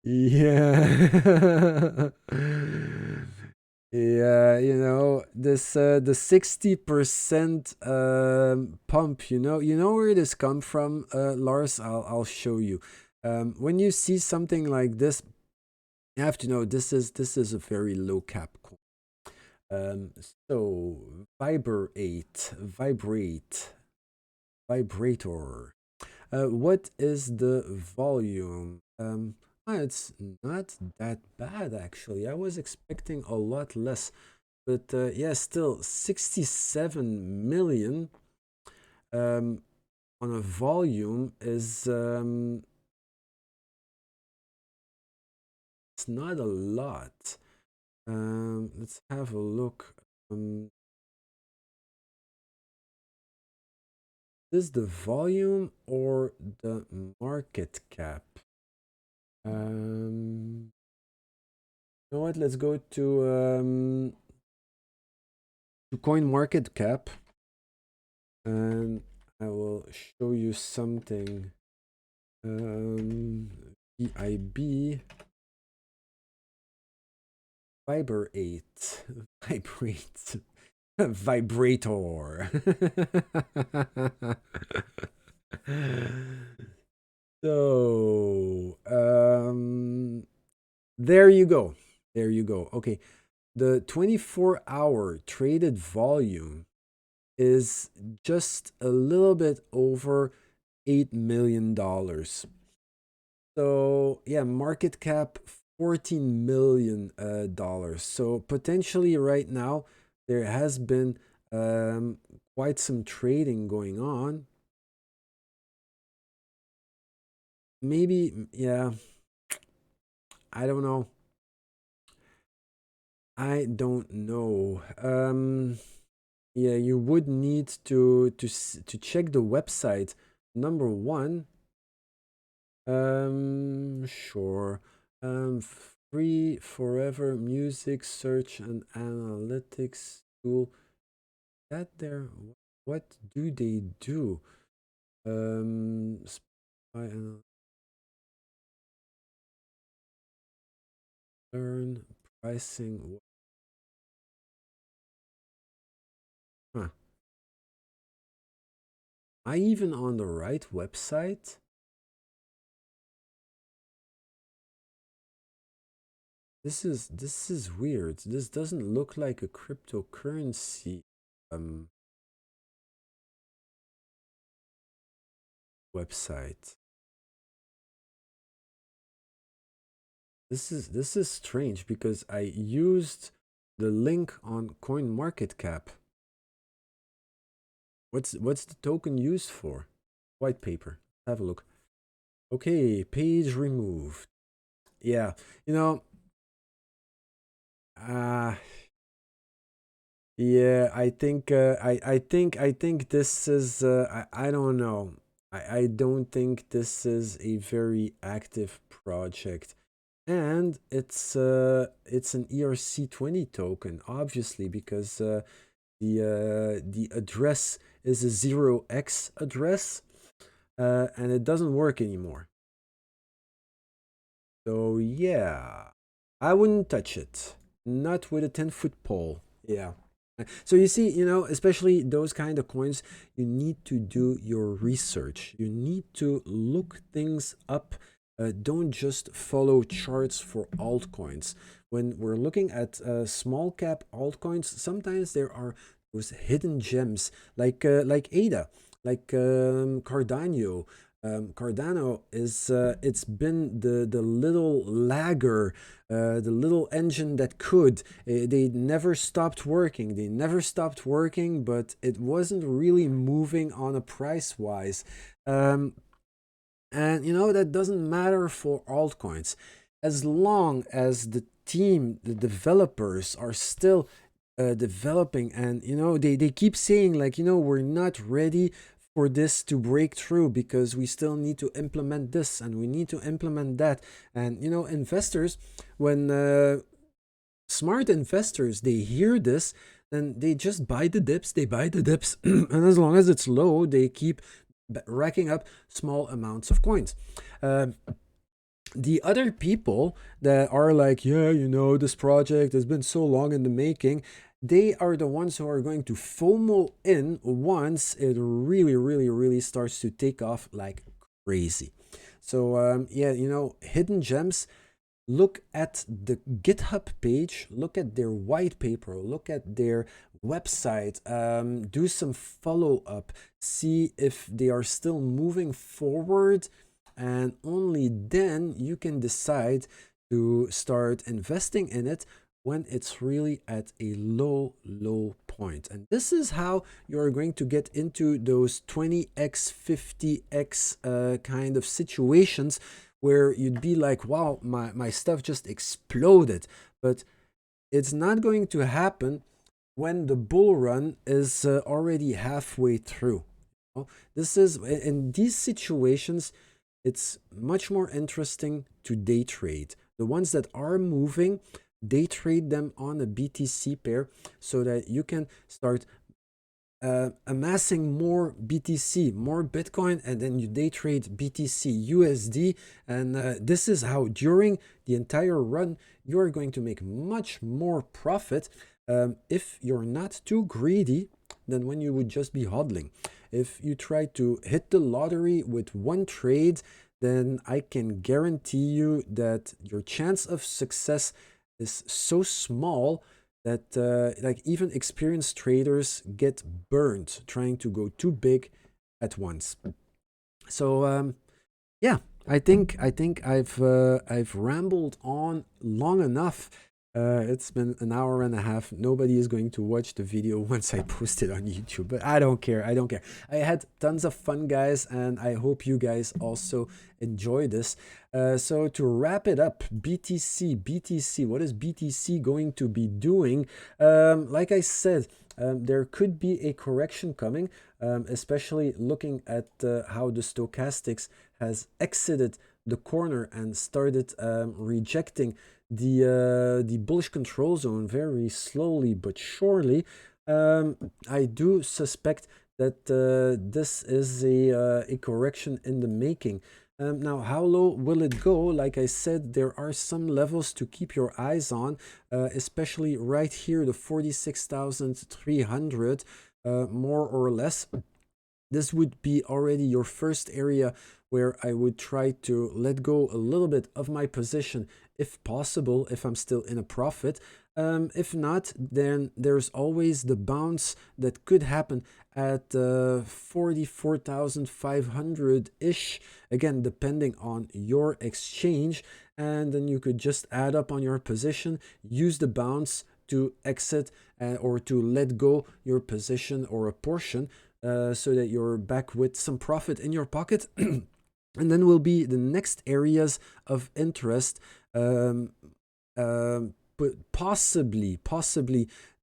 yeah. Yeah, you know, this the 60% pump, you know where this come from, Lars? I'll show you. When you see something like this, you have to know this is a very low cap coin. So vibrator. What is the volume? It's not that bad actually. I was expecting a lot less, but yeah, still 67 million on a volume is it's not a lot. Let's have a look. Is the volume or the market cap? You know what? Let's go to coin market cap, and I will show you something. VIB Vibrate Vibrate Vibrator. So there you go. There you go. Okay. The 24-hour traded volume is just a little bit over $8 million. So yeah, market cap $14 million. So potentially right now there has been quite some trading going on. Maybe, yeah, I don't know. I don't know. Yeah, you would need to check the website. Number one, sure. Free forever music search and analytics tool. That there, what do they do? Spy learn pricing. Huh. Am I even on the right website? This is weird. This doesn't look like a cryptocurrency website. This is strange because I used the link on CoinMarketCap. What's the token used for? White paper. Have a look. Okay, page removed. Yeah, you know, yeah, I think this is I don't know. I don't think this is a very active project. And it's an ERC20 token, obviously, because the address is a 0x address, and it doesn't work anymore. So yeah, I wouldn't touch it. Not with a 10-foot pole. Yeah. So you see, especially those kind of coins, you need to do your research. You need to look things up. Don't just follow charts for altcoins. When we're looking at small cap altcoins, sometimes there are those hidden gems like ADA, like Cardano. Cardano is it's been the little lagger, the little engine that could. They never stopped working. They never stopped working, but it wasn't really moving on a price wise. And that doesn't matter for altcoins, as long as the team, the developers are still developing, and they keep saying like, we're not ready for this to break through because we still need to implement this and we need to implement that. And investors, when smart investors, they hear this, then they just buy the dips. They buy the dips and as long as it's low, they keep racking up small amounts of coins. The other people that are like, yeah, this project has been so long in the making, they are the ones who are going to FOMO in once it really, really, really starts to take off like crazy. So yeah, hidden gems. Look at the GitHub page, look at their white paper, look at their website, do some follow-up, see if they are still moving forward, and only then you can decide to start investing in it when it's really at a low point. And this is how you're going to get into those 20x, 50x kind of situations where you'd be like, wow, my stuff just exploded. But it's not going to happen when the bull run is already halfway through. This is, in these situations, it's much more interesting to day trade. The ones that are moving, day trade them on a BTC pair so that you can start amassing more BTC, more Bitcoin, and then you day trade BTC USD. And this is how during the entire run, you're going to make much more profit if you're not too greedy than when you would just be hodling. If you try to hit the lottery with one trade, then I can guarantee you that your chance of success is so small that like even experienced traders get burned trying to go too big at once. So yeah, I think I've rambled on long enough. It's been an hour and a half. Nobody is going to watch the video once I post it on YouTube, but I don't care. I don't care. I had tons of fun, guys, and I hope you guys also enjoy this. So to wrap it up, BTC, what is BTC going to be doing? Like I said, there could be a correction coming, especially looking at how the stochastics has exited the corner and started rejecting the bullish control zone very slowly but surely. I do suspect that this is a correction in the making. Now, how low will it go? Like I said, there are some levels to keep your eyes on, especially right here, the 46,300, more or less. This would be already your first area where I would try to let go a little bit of my position if possible, if I'm still in a profit. If not, then there's always the bounce that could happen at 44,500-ish, again, depending on your exchange. And then you could just add up on your position, use the bounce to exit or to let go your position or a portion. So that you're back with some profit in your pocket. And then will be the next areas of interest, but possibly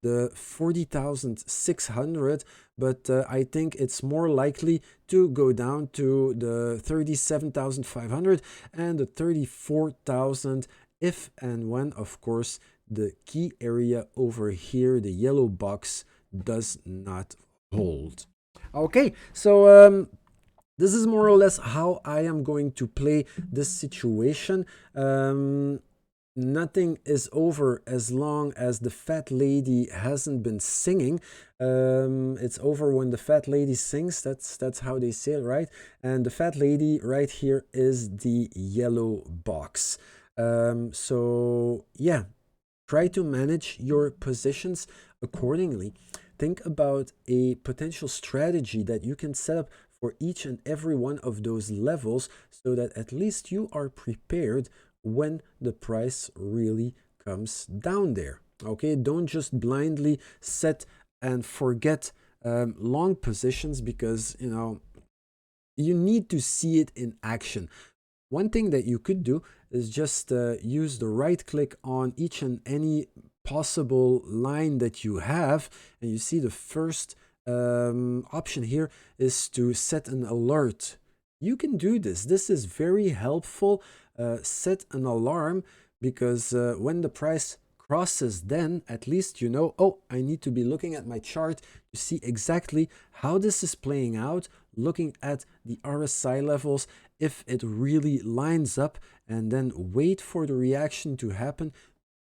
the 40,600, but I think it's more likely to go down to the 37,500 and the 34,000 if and when, of course, the key area over here, the yellow box, does not hold. Okay, so this is more or less how I am going to play this situation. Nothing is over as long as the fat lady hasn't been singing. It's over when the fat lady sings. That's how they say it, right? And the fat lady right here is the yellow box. So yeah, try to manage your positions accordingly. Think about a potential strategy that you can set up for each and every one of those levels so that at least you are prepared when the price really comes down there. Okay, don't just blindly set and forget long positions, because you need to see it in action. One thing that you could do is just use the right click on each and any possible line that you have, and you see the first option here is to set an alert. You can do this. This is very helpful. Set an alarm, because when the price crosses, then at least you know, oh, I need to be looking at my chart to see exactly how this is playing out, looking at the RSI levels, if it really lines up, and then wait for the reaction to happen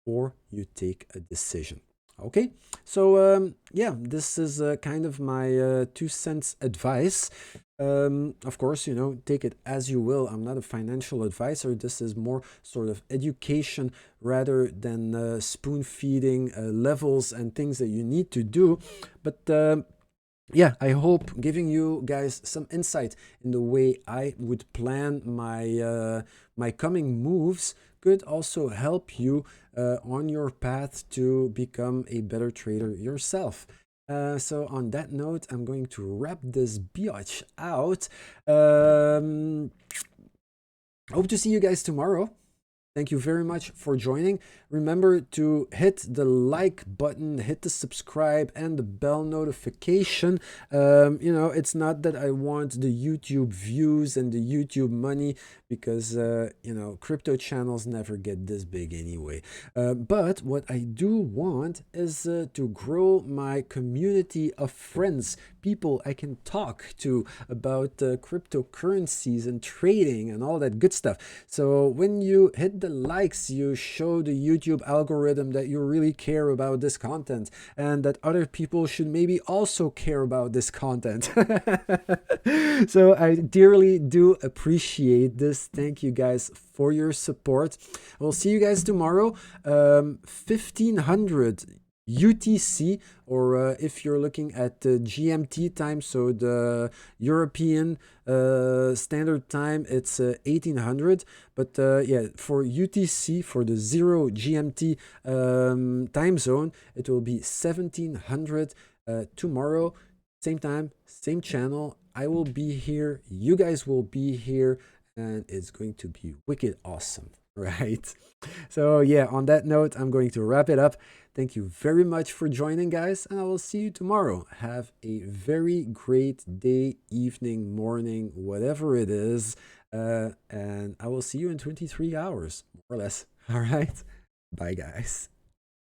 or you take a decision. Okay, so yeah, this is kind of my 2 cents advice. Of course, take it as you will. I'm not a financial advisor. This is more sort of education rather than spoon feeding levels and things that you need to do. But yeah, I hope giving you guys some insight in the way I would plan my coming moves could also help you on your path to become a better trader yourself. So on that note, I'm going to wrap this biatch out. Hope to see you guys tomorrow. Thank you very much for joining. Remember to hit the like button, hit the subscribe and the bell notification. It's not that I want the YouTube views and the YouTube money, because, crypto channels never get this big anyway. But what I do want is to grow my community of friends, people I can talk to about cryptocurrencies and trading and all that good stuff. So when you hit the likes, you show the YouTube algorithm that you really care about this content and that other people should maybe also care about this content. So I dearly do appreciate this. Thank you guys for your support. We'll see you guys tomorrow, 1500 UTC, or if you're looking at the GMT time, so the European standard time, it's 1800. But yeah, for UTC, for the 0 GMT time zone, it will be 1700 tomorrow. Same time, same channel. I will be here. You guys will be here. And it's going to be wicked awesome, right? So yeah, on that note, I'm going to wrap it up. Thank you very much for joining, guys, and I will see you tomorrow. Have a very great day, evening, morning, whatever it is. And I will see you in 23 hours, more or less. All right. Bye, guys.